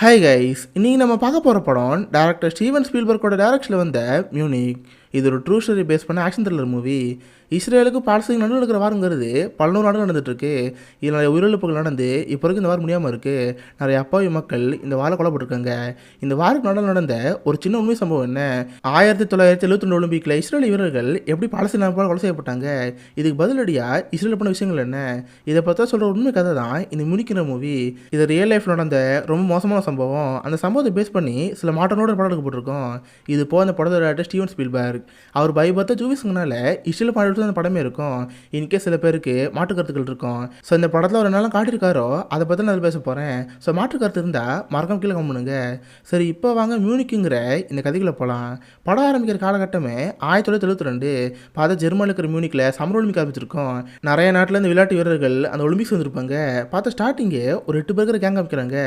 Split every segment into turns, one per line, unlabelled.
Hi guys, இன்னைக்கு நம்ம பார்க்க போகிற படம் டேரக்டர் ஸ்டீவன் ஸ்பீல்பர்க்கோட டைரக்ஷனில் வந்த மியூனிக். இது ஒரு ட்ரூ ஸ்டோரி பேஸ் பண்ண ஆக்ஷன் த்ரில்லர் மூவி. இஸ்ரேலுக்கு பாலஸ்தீன் நடுவில் இருக்கிற வாரங்கிறது பல நூறு நாடுகள் நடந்துட்டுருக்கு. இதில் நிறைய உயிரிழப்புகள் நடந்து இப்போ வரைக்கும் இந்த வாரம் முடியாமல் இருக்குது. நிறைய அப்பாவி மக்கள் இந்த வாரம் கொல்லப்பட்டிருக்காங்க. இந்த வாரம் நடுவில் நடந்த ஒரு சின்ன உண்மை சம்பவம் என்ன, 1972 ஒலிம்பிக்கில் இஸ்ரேல் வீரர்கள் எப்படி பாலஸ்தீன் போல கொலை செய்யப்பட்டாங்க, இதுக்கு பதிலடியாக இஸ்ரேல் பண்ண விஷயங்கள் என்ன, இதை பற்றி சொல்கிற உண்மை கதை தான் இந்த முடிக்கிற மூவி. இது ரியல் லைஃப் நடந்த ரொம்ப மோசமான சம்பவம். அந்த சம்பவத்தை பேஸ் பண்ணி சில மாற்றங்களோட படம் எடுக்கப்பட்டிருக்கோம். இது போக அந்த படத்தோட டேரக்டர் ஸ்டீவன் ஸ்பீல்பர்க். அவர் பயபத்த ஜூவிஸ்ங்கனால இஸ்ரேல் பாட்டு அந்த படமே இருக்கும். இன்கே சில பேருக்கு மாற்று கருத்துக்கள் இருக்கும். ஸோ இந்த படத்தில் ஒரு நல்லா காட்டியிருக்காரோ அதை பற்றி நான் பேச போகிறேன். ஸோ மாற்று கருத்து இருந்தால் மறக்காம கீழே கம்புனுங்க. சரி, இப்போ வாங்க மியூனிக்குங்கிற இந்த கதைகளை போகலாம். படம் ஆரம்பிக்கிற காலகட்டமே 1972. பார்த்தா ஜெர்மனியில் இருக்கிற மியூனிக்கில் சம்மர் ஒலிம்பிக் ஆரம்பிச்சிருக்கோம். நிறைய நாட்டில் இந்த விளையாட்டு வீரர்கள் அந்த ஒலிம்பிக்ஸ் வந்திருப்பாங்க. பார்த்தா ஸ்டார்டிங்கே ஒரு 8 பேர் கேங் காமிக்கிறாங்க.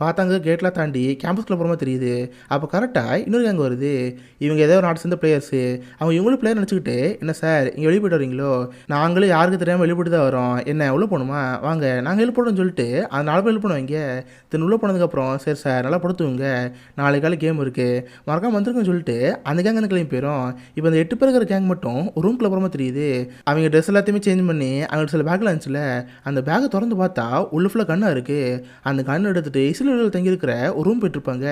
பார்த்தாங்க கேட்லாம் தாண்டி கேம்பஸ்குள்ள போகிற மாதிரி தெரியுது. அப்போ கரெக்டாக இன்னொரு கேங் வருது. இவங்க ஏதோ ஒரு நாட்டு சேர்ந்த பிளேயர்ஸு. அவங்க இவங்களும் பிளேயர் நினச்சிக்கிட்டு, என்ன சார் இங்கே வெளியே போய்ட்டு வரீங்களோ, நாங்களும் யாருக்கு தெரியாமல் வெளியே போட்டு தான் வரோம், என்ன உள்ளே போகணுமா, வாங்க நாங்கள் ஹெல்ப் பண்ணுறோம்னு சொல்லிட்டு அந்த 4 பேர் ஹெல்ப் பண்ணுவாங்க. தென் உள்ளே போனதுக்கப்புறம், சரி சார் நல்லா படுத்துவங்க, நாளைக்கு காலை கேம் இருக்குது, மறக்காம வந்துருக்குன்னு சொல்லிட்டு அந்த கேங் எனக்கு கிளம்பி போயிடும். இப்போ அந்த 8 பேர் இருக்கிற கேங் மட்டும் ஒரு ரூம்குள்ள போகிற மாதிரி தெரியுது. அவங்க ட்ரெஸ் எல்லாத்தையுமே சேஞ்ச் பண்ணி அவங்களுக்கு சில பேக்கில் இருந்துச்சுல, அந்த பேக்கை திறந்து பார்த்தா உள்ள ஃபுல்லாக கண்ணாக இருக்குது. அந்த கண்ணை எடுத்துகிட்டு இஸ்ரேலில் தங்கியிருக்கிற ஒரு ரூம் போயிட்டுருப்பாங்க.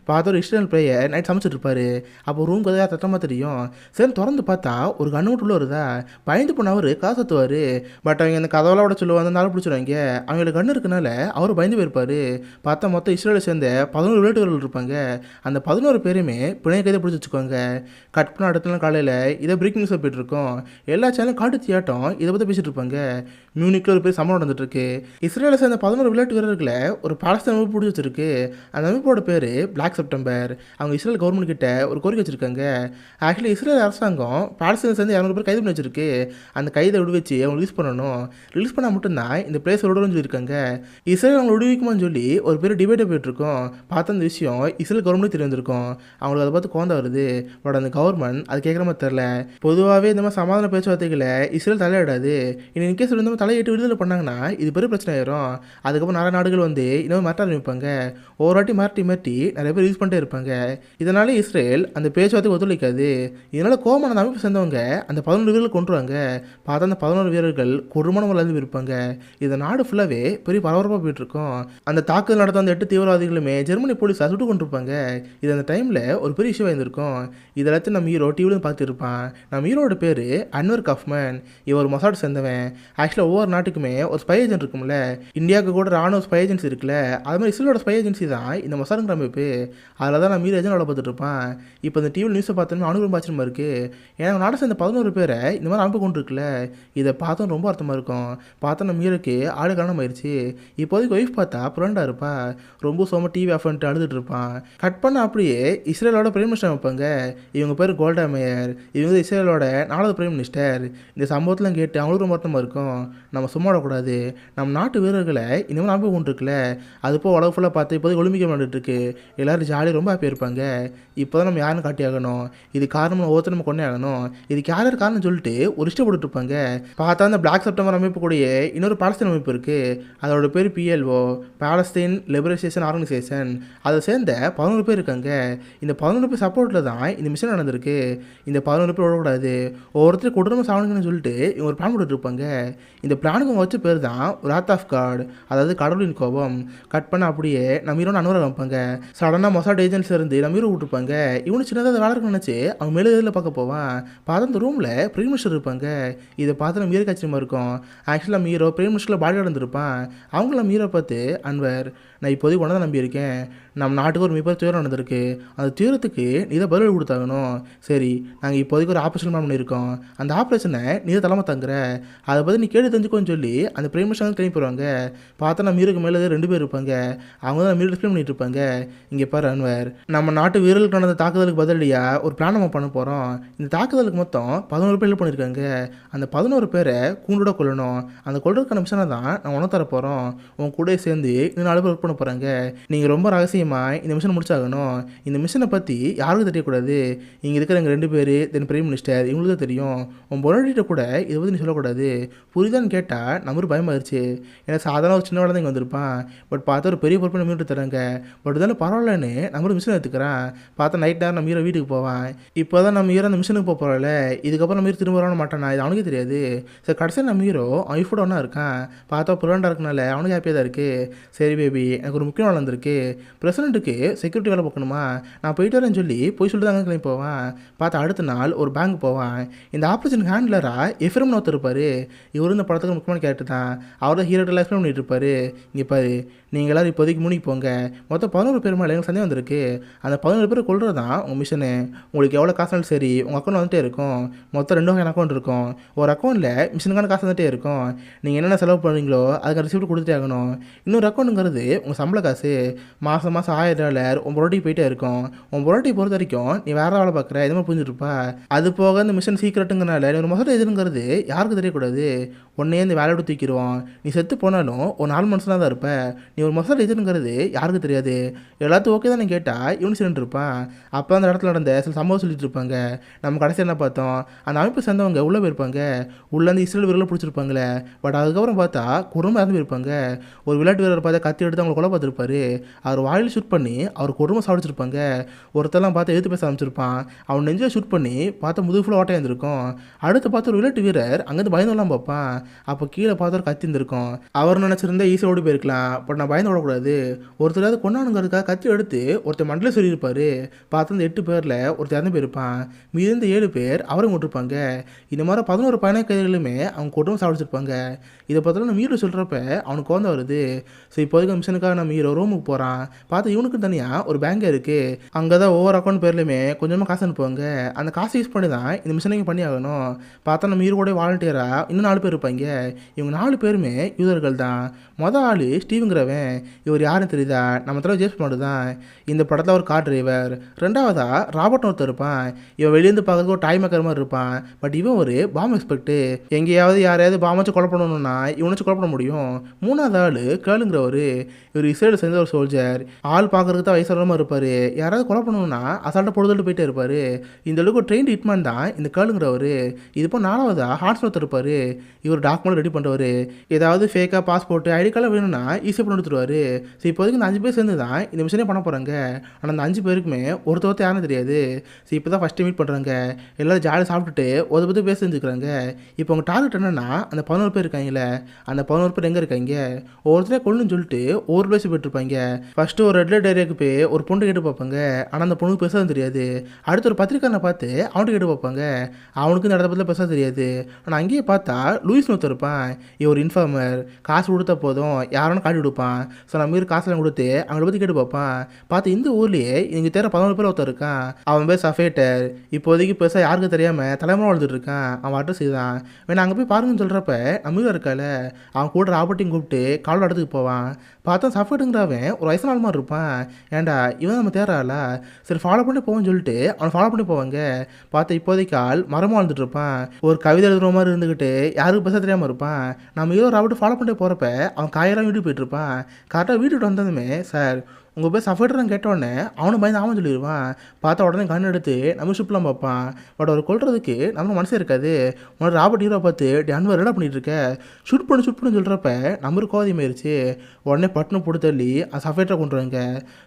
பார்த்த ஒரு இஸ்ரேல் பிளேயர் நைட் சமைச்சிட்டு இருப்பாரு. அப்போ ரூம் கதையாக தட்டமாக தெரியும். சரி திறந்து பார்த்தா ஒரு கண்ணு விட்டு உள்ள வருதா. பயந்து போன அவர் காசத்துவார். பட் அவங்க அந்த கதவெல்லாம் விட சொல்லுவாங்க, நாள் பிடிச்சிருவாங்க. அவங்களுக்கு கண்ணு இருக்கனால அவர் பயந்து போயிருப்பார். பார்த்தா மொத்தம் இஸ்ரேலை சேர்ந்த 11 விளையாட்டு வீரர்கள் இருப்பாங்க. அந்த 11 பேருமே பிணைய கைதை பிடிச்சி வச்சுக்கோங்க. கட் பண்ண அடுத்த நாள் காலையில் இதை பிரேக்கிங் நியூஸாக போயிட்டு இருக்கோம். எல்லா சேனலும் காட்டு தியாட்டம் இதை பற்றி பேசிட்டு இருப்பாங்க. மியூனிக்கில் ஒரு பெரிய சம்பவம் நடந்துட்டு இருக்கு. இஸ்ரேலை சேர்ந்த 11 விளையாட்டு வீரர்களை ஒரு பாலஸ்தீன அமைப்பு பிடிச்சி வச்சிருக்கு. அந்த அமைப்போட பேர் பிளாக் செப்டம்பர். அவங்க இஸ்ரேல் கவர்மெண்ட் கிட்ட ஒரு கோரிக்கை வச்சிருக்காங்க. ஆக்சுவலி இஸ்ரேல் அரசாங்கம் பாலஸ்தீனை சேர்ந்து 200 பேர் கைது பண்ணி வச்சிருக்கு. அந்த கைதை விடுவிச்சு அவங்க ரிலீஸ் பண்ணணும். ரிலீஸ் பண்ணால் மட்டும்தான் இந்த பிளேஸ் விடுறோம்னு சொல்லியிருக்காங்க. இஸ்ரேல் அவங்க விடுவிக்குமான்னு சொல்லி ஒரு பெரிய டிபேட்டை போயிட்டுருக்கோம். பார்த்த அந்த விஷயம் இஸ்ரேல் கவர்மெண்ட் தெரிய வந்திருக்கும். அவங்களுக்கு அதை பார்த்து கோந்தா வருது. பட் அந்த கவர்மெண்ட் அது கேட்குற மாதிரி தெரில. பொதுவாகவே இந்த மாதிரி சமாதான பேச்சுவார்த்தைகளை இஸ்ரேல் தலையிடாது. இனி இன்கேஸ் இந்த மாதிரி தலையிட்டு விடுதலை பண்ணாங்கன்னா இது பெரிய பிரச்சனை ஆயிரும். அதுக்கப்புறம் நிறைய நாடுகள் வந்து இன்னும் மிரட்ட ஆரம்பிப்பாங்க. ஒரு வாட்டி மிரட்டி நிறைய பேர் யூஸ் பண்ணிட்டே இருப்பாங்க. இதனால இஸ்ரேல் அந்த பேச்சுவார்த்தை ஒத்துழைக்காது. இதனால கோமான அந்த அமைப்பு சேர்ந்தவங்க அந்த 11 வீரர்கள் கொண்டுருவாங்க. பார்த்தா அந்த 11 வீரர்கள் கொடுமான முறையில் இருப்பாங்க. இந்த நாடு ஃபுல்லாகவே பெரிய பரபரப்பாக போயிட்டு இருக்கும். அந்த தாக்குதல் நடத்த அந்த 8 தீவிரவாதிகளுமே ஜெர்மனி போலீஸாக சுட்டு கொண்டிருப்பாங்க. இது அந்த டைமில் ஒரு பெரிய இஷ்யூ இருந்திருக்கும். இதெல்லாத்தையும் நம்ம ஹீரோ டிவிலையும் பார்த்துருப்பான். நம்ம ஹீரோட பேர் அன்வர் கஃப்மன். இவர் மொசாட் சேர்ந்தவன். ஆக்சுவலாக ஒவ்வொரு நாட்டுக்குமே ஒரு ஸ்பை ஏஜென்ட் இருக்கும்ல. இந்தியாவுக்கு கூட ராணுவ ஸ்பை ஏஜென்சி இருக்குல்ல, அது மாதிரி இஸ்ரேலோட ஸ்பை ஏஜென்சி தான் இந்த மொசாடுங்கிற அமைப்பு. அதில் தான் நம்ம ஹீரோ ஏஜென்ட் பார்த்துட்டு இருப்பான். இப்போ இந்த டிவி நியூஸை பார்த்தோம்னா அவனுக்கு ரொம்ப ஆச்சரியமாக இருக்குது. ஏன்னா நாட்டை சேர்ந்த 11 பேரை இந்த மாதிரி அனுப்ப கொண்டு இருக்குல்ல, இதை பார்த்தோம் ரொம்ப அர்த்தமாக இருக்கும். பார்த்தா நம்ம ஹீரோக்கு ஆடு காரணம் ஆயிடுச்சு. இப்போதைக்கு ஒய்ஃப் பார்த்தா புரண்டா இருப்பா. ரொம்ப சோம டிவி ஆஃப் பண்ணிட்டு அழுதுட்டு இருப்பான். கட் பண்ண அப்படியே இஸ்ரேலோட பிரைம் மினிஸ்டர் வைப்பாங்க. இவங்க பேர் கோல்டா மேயர். இவங்க இஸ்ரேலோட 4வது பிரைம் மினிஸ்டர். இந்த சம்பவத்தில் கேட்டு அவங்களுக்கு ரொம்ப அர்த்தமாக இருக்கும். நம்ம சும்மா விடக்கூடாது. நம்ம நாட்டு வீரர்களை இந்த மாதிரி அனுப்ப கொண்டு இருக்குல்ல, அது போக உலக ஃபுல்லாக பார்த்து இப்போதைக்கு ஒலிம்பிக் விளையாண்டுட்டு இருக்கு. எல்லாரும் ஜாலியாக ரொம்ப ஹாப்பியாக இருப்பாங்க. இப்போ தான் நம்ம யாருன்னு காட்டி ஆகணும். இது காரணம் ஒவ்வொருத்தர் நம்ம கொண்டே ஆகணும். இதுக்கு யார் காரணம் சொல்லிட்டு ஒரு இஷ்டம் போட்டுருப்பாங்க. பார்த்தா அந்த பிளாக் செப்டம்பர் அமைப்பு கூடிய இன்னொரு பாலஸ்தீன் அமைப்பு இருக்குது. அதோட பேர் PLO, பாலஸ்தீன் லிபரேஷன் ஆர்கனைசேஷன். அதை சேர்ந்த 11 பேர் இருக்காங்க. இந்த 11 பேர் சப்போர்ட்டில் தான் இந்த மிஷன் நடந்திருக்கு. இந்த 11 பேர் விடக்கூடாது, ஒவ்வொருத்தர் கொடூரமாக சாவணுங்கன்னு சொல்லிட்டு இவங்க ஒரு பிளான் போட்டுட்டு இருப்பாங்க. இந்த பிளானுக்கு அவங்க வச்ச பேர் தான் ராத் ஆஃப் காட், அதாவது கடவுளின் கோபம். கட் பண்ண அப்படியே நம்ம ஹீரோ அனுவரை வைப்பாங்க. சடனாக மொசாட் ஏஜென்ட்ஸ் இருந்து நம்ம ஹீரோ விட்டுருப்பாங்க. இவனு சின்னதாக வேலை இருக்குன்னு நினச்சி அவன் மேலே இதில் பார்க்க போவான். பார்த்தா அந்த ரூமில் பிரைம் மினிஸ்டர் இருப்பாங்க. இதை பார்த்து நம்ம ஹீரோ ஆச்சரியமாக இருக்கும். ஆக்சுவலாக நம்ம ஹீரோ பிரைம் மினிஸ்டரில் பாடி இருந்திருப்பான். அவங்கள நம்ம ஹீரோ பார்த்து, அன்வர் நான் இப்போதைக்கு ஒன்றா நம்பியிருக்கேன். நம்ம நாட்டுக்கு ஒரு மிகப்பெரிய துயரம் நடந்திருக்கு. அந்த துயரத்துக்கு நீ தான் பதில் கொடுத்தாகணும். சரி, நாங்கள் இப்போதைக்கு ஒரு ஆப்ரேஷன் பிளான் பண்ணியிருக்கோம். அந்த ஆப்ரேஷனை நீ தான் தலைமை தங்குற. அதை பற்றி நீ கேட்டு தெரிஞ்சுக்கோன்னு சொல்லி அந்த பிரைம் மினிஸ்டர் கிளம்பி போடுவாங்க. பார்த்தா நம்ம ஹீரோக்கு மேலே 2 பேர் இருப்பாங்க. அவங்க தான் நம்ம ஹீரோ டிஸ்பிளே பண்ணிட்டு இருப்பாங்க. இங்கே பாரு அன்வர், நம்ம நாட்டு வீரர்களுக்கு நடந்த தாக்குதலுக்கு பதிலடியாக ஒரு பிளான் நம்ம பண்ண போகிறோம். இந்த தாக்குதலுக்கு மொத்தம் 11 பேர் ஹெல்ப் பண்ணியிருக்காங்க. அந்த 11 பேரை கூண்டோட கொல்லணும். அந்த கொல்றதுக்கான மிஷனை தான் நான் உனக்கு தர போகிறோம். உன் கூட சேர்ந்து இன்னும் 4 பேர் ஒர்க் பண்ண போகிறாங்க. நீங்கள் ரொம்ப ரகசியமாக இந்த மிஷனை முடிச்சாகணும். இந்த மிஷனை பற்றி யாருக்கும் தெரியக்கூடாது. இங்கே இருக்கிற எங்கள் 2 பேர் தென் பிரைம் மினிஸ்டர் இவங்களுக்கு தான் தெரியும். உன் பொருளிட்ட கூட இதை பற்றி நீ சொல்லக்கூடாது. புரியுதான்னு கேட்டால் நம்மளுக்கு பயமாயிருச்சு. ஏன்னா சாதாரண ஒரு சின்ன வேலை தான் இங்கே வந்திருப்பான். பட் பார்த்தா ஒரு பெரிய பொறுப்பை நம்ம வீட்டு தராங்க. பட் இதெல்லாம் பரவாயில்லன்னு நம்மளும் மிஷினை எடுத்துக்கிறான். பார்த்தா நைட் நேரம் நம்ம ஹீரோ வீட்டுக்கு போவான். இப்போ தான் நம்ம ஹீரோ அந்த மிஷனுக்கு போக போகிறோம்ல, இதுக்கப்புறம் நம்ம ஹீரோ திரும்ப வரணும் மாட்டானா, இது அவனுக்கே தெரியாது. சரி கடைசியில் நம்ம ஹீரோ அவன் கூட ஒன்றா இருக்கான். பார்த்தா ப்ரெசிடெண்டாக இருக்கனால அவனுக்கு ஹாப்பியாக தான் இருக்குது. சரி பேபி, எனக்கு ஒரு முக்கிய வேலை வந்திருக்கு. பிரசிடென்ட்டுக்கு செக்யூரிட்டி வேலை பார்க்கணுமா, நான் போயிட்டு வரேன்னு சொல்லி போய் சொல்லிட்டு தாங்க கிளம்பி போவான். பார்த்தா அடுத்த நாள் ஒரு பேங்க் போவான். இந்த ஆப்ரேஷன் ஹேண்ட்லராக எஃப்எம்னு ஒருத்தர் இருப்பார். இவரு இந்த படத்துக்கு முக்கியமான கேரக்டர் தான். அவர் தான் ஹீரோட்டெல்லாம் எக்ஸ்பிளைன் பண்ணிட்டு இருப்பார். இங்கே பாரு, நீங்கள் எல்லோரும் இப்போதைக்கு மூணிக்கு போங்க. மொத்தம் 11 பேர் மேலே எனக்கு சந்தேகம் வந்திருக்கு. அந்த 11 பேர் கொள்வது தான் உங்கள் மிஷனு. உங்களுக்கு எவ்வளோ காசுனாலும் சரி உங்கள் அக்கௌண்ட் வந்துட்டே இருக்கும். மொத்தம் 2 வகையான அக்கௌண்ட் இருக்கும். ஒரு அக்கௌண்ட்டில் மிஷனுக்கான காசு வந்துட்டே இருக்கும். நீங்கள் என்னென்ன செலவு பண்ணுறீங்களோ அதுக்கு ரிசிப்ட் கொடுத்துட்டே ஆகணும். இன்னொரு அக்கௌண்ட்டுங்கிறது உங்கள் சம்பள காசு. மாதம் மாதம் $1000 உன் பொருட்டி போயிட்டே இருக்கும். உன் பொருட்டி பொறுத்த வரைக்கும் நீ வேறு வேலை பார்க்குற இது மாதிரி புரிஞ்சுருப்பா. அது போக இந்த மிஷன் சீக்கிரட்டுங்கிறனால நீ ஒரு மொசட் எதுங்கிறது யாருக்கும் தெரியக்கூடாது. உடனே இந்த வேலையோட தூக்கிடுவோம். நீ செத்து போனாலும் ஒரு 4 மனுஷனாக தான் இருப்ப. நீ ஒரு மொசட் எதுங்கிறது யாருக்கும் தெரியாது. எல்லாத்துக்கும் ஓகே தான் கேட்டால் யூனிசென்ட் இருப்பான். அப்போ அந்த இடத்துல நடந்த சில சம்பவம் சொல்லிட்டு இருப்பாங்க. நம்ம கடைசி என்ன பார்த்தோம், அந்த அமைப்பு சேர்ந்தவங்க உள்ளே போயிருப்பாங்க. உள்ளேருந்து இஸ்ரேல் வீரர்களை பிடிச்சிருப்பாங்களே. பட் அதுக்கப்புறம் பார்த்தா குடும்பம் இறந்து போயிருப்பாங்க. ஒரு விளையாட்டு வீரர் பார்த்தா கத்தி எடுத்து அவங்களை கொலை பார்த்துருப்பாரு. அவர் வாயில் ஷூட் பண்ணி அவர் குடும்பம் சாப்பிடிச்சிருப்பாங்க. ஒருத்தெல்லாம் பார்த்து எழுத்து பேச ஆரம்பிச்சிருப்பான். அவன் நெஞ்சில் ஷூட் பண்ணி பார்த்தா முதுகு ஃபுல்லாக ஓட்டையாக இருந்திருக்கும். அடுத்து பார்த்து ஒரு விளையாட்டு வீரர் அங்கேருந்து பயந்துலாம் பார்ப்பான். அப்போ கீழே பார்த்து ஒரு கத்தி இருந்திருக்கும். அவர் நினச்சிருந்தா ஈஸியாக ஓடி போயிருக்கலாம். பட் நான் பயந்து ஓடக்கூடாது. ஒருத்தராவது கொண்டாடுங்கிறதுக்காக கத்தி எடுத்து ஒருத்தர் மண்டலே சொல்லியிருப்பார். பார்த்து அந்த 8 பேரில் ஒருத்தர் இறந்து போயிருப்பான். மீது இந்த 7 பேர் அவரும் விட்டுருப்பாங்க. இந்த மாதிரி 11 பயண கைதிகளுமே அவங்க குடும்பம் சாப்பிடிச்சிருப்பாங்க. இதை பார்த்தாலும் நம்ம ஹீரோ சொல்கிறப்ப அவனுக்கு கோவம் வருது. ஸோ இப்போதைக்கு மிஷனுக்காக நம்ம ஹீரோ ரூமுக்கு போகிறான். பார்த்து இவனுக்கு தனியாக ஒரு பேங்கே இருக்குது. அங்கே தான் ஒவ்வொரு அக்கௌண்ட் பேர்லையுமே கொஞ்சமாக காசு அனுப்புவாங்க. அந்த காசை யூஸ் பண்ணி தான் இந்த மிஷனையும் பண்ணி ஆகணும். பார்த்தா நம்ம ஹீரோ கூட வாலண்டியராக இன்னும் 4 பேர் இருப்பாங்க. இவங்க 4 பேருமே யூதர்கள் தான். மொதல் ஆள் ஸ்டீவுங்கிறவன். இவர் யாருன்னு தெரியுதா, நம்ம தடவை ஜேம்ஸ் பாண்டு தான். இந்த படத்தில் ஒரு கார் டிரைவர். ரெண்டாவதா ராபர்ட் ஒருத்தர் இருப்பான். இவன் வெளியேருந்து பார்க்கறதுக்கு ஒரு டைம் மேக்கர் மாதிரி இருப்பான். பட் இவன் ஒரு பாம் எக்ஸ்பெக்ட். எங்கேயாவது யாரையாவது பாம் வச்சு கொலை பண்ணணும்னா இவனை வச்சு கொலை பண்ண முடியும். மூணாவது ஆள் கேளுங்கிறவர். இவர் இஸ்ரேல் சேர்ந்த ஒரு சோல்ஜர். ஆள் பார்க்கறதுக்கு தான் வயசான இருப்பார். யாராவது கொலை பண்ணணும்னா அசால்ட்டாக பொழுதுட்டு போயிட்டே இருப்பார். இந்த அளவுக்கு ட்ரெயின் ஹிட்மேன் தான் இந்த கேளுங்கிறவர். இது இப்போ 4வதா ஹார்ட்ஸ் ஒருத்தர் இருப்பார். இவர் டாக்குமெண்ட் ரெடி பண்ணுறவர். ஏதாவது ஃபேக்காக பாஸ்போர்ட் ஐடி கார்டு வேணும்னா ஈஸியாக பண்ணி கொடுத்துருவாரு. ஸோ இப்போதைக்கு இந்த 5 பேர் சேர்ந்து தான் இந்த மிஷனே பண்ண போகிறாங்க. ஆனால் அந்த 5 பேருக்குமே ஒருத்தர் யாரும் தெரியாது. ஸோ இப்போ தான் ஃபஸ்ட்டு மீட் பண்ணுறாங்க. எல்லோரும் ஜாலியாக சாப்பிட்டுட்டு ஒரு பற்றி பேச செஞ்சுக்கிறாங்க. இப்போ அவங்க டார்கெட் என்னென்னா அந்த 11 பேர் இருக்காங்களே, அந்த 11 பேர் எங்கே இருக்காங்க, ஒவ்வொருத்தரே கொள்ளுன்னு சொல்லிட்டு ஒவ்வொரு பிளேஸ் போயிட்டுருப்பாங்க. ஃபஸ்ட்டு ஒரு ரெட் லைட் ஏரியாவுக்கு போய் ஒரு பொண்ணு கேட்டு பார்ப்பாங்க. ஆனால் அந்த பொண்ணுக்கு பேச தெரியாது. அடுத்து ஒரு பத்திரிக்காரனை பார்த்து அவனுக்கு கேட்டு பார்ப்பாங்க. அவனுக்கு இந்த இடத்த பற்றி பேச தெரியாது. ஆனால் அங்கேயே பார்த்தா லூயிஸ் ஒருத்தர் இருப்பான். இவர் இன்ஃபார்மர். காசு கொடுத்தா போதும் யாரும் காட்டி கொடுப்பான். ஸோ நம்ம மீறி காசுலாம் கொடுத்து அவங்கள பற்றி கேட்டு பார்ப்பான். பார்த்து இந்த ஊர்லேயே இங்கே தேர 11 பேர் ஒருத்தர் இருக்கான். அவன் பேர் சஃபேட்டர். இப்போதைக்கு பெருசாக யாருக்கும் தெரியாமல் தலைமுறை வாழ்ந்துட்டு இருக்கான். அவன் அட்ரஸ் இதுதான், வேணா அங்கே போய் பாருங்கன்னு சொல்கிறப்ப நம்ம இருக்கால அவன் கூட ராபர்ட்டையும் கூப்பிட்டு காலோட இடத்துக்கு போவான். பார்த்தா சஃபேட்டுங்கிறவன் ஒரு வயசான ஆள் மாதிரி இருப்பான். ஏன்டா இவன் நம்ம தேரால, சரி ஃபாலோ பண்ணி போவோன்னு சொல்லிட்டு அவனை ஃபாலோ பண்ணி போவாங்க. பார்த்தா இப்போதைக்கு ஆள் மரமாக வாழ்ந்துட்டு இருப்பான். ஒரு கவிதை எழுதுகிற மாதிரி இருந்துக்கிட்டு யாருக்கு பேச தெரியாமல் இருப்பான். நம்ம ஹீரோ ராபர்ட் ஃபாலோ பண்ணி போகிறப்ப அவன் காயெல்லாம் வீட்டுக்கு போயிட்டு இருப்பான். கரெக்டாக வீட்டுக்கு வந்ததுமே சார் உங்கள் பேர் சஃபேட்டர்னு கேட்டோடனே அவனும் பயந்து ஆமாம் சொல்லிடுவான். பார்த்தா உடனே கண் எடுத்து நம்ம ஷிப்லாம் பார்ப்பான். பட் அவர் கொள்றதுக்கு நம்ம மனசே இருக்காது. உன்னோட ராபர்ட் ஹீரோ பார்த்து அன்வர் என்ன பண்ணிட்டு இருக்க, ஷூட் பண்ணு சொல்கிறப்ப நம்மளுக்கு கோதியமாயிருச்சு. உடனே பட்டுன்னு போட்டு தள்ளி அந்த சஃபேட்டரை கொண்டுருவாங்க.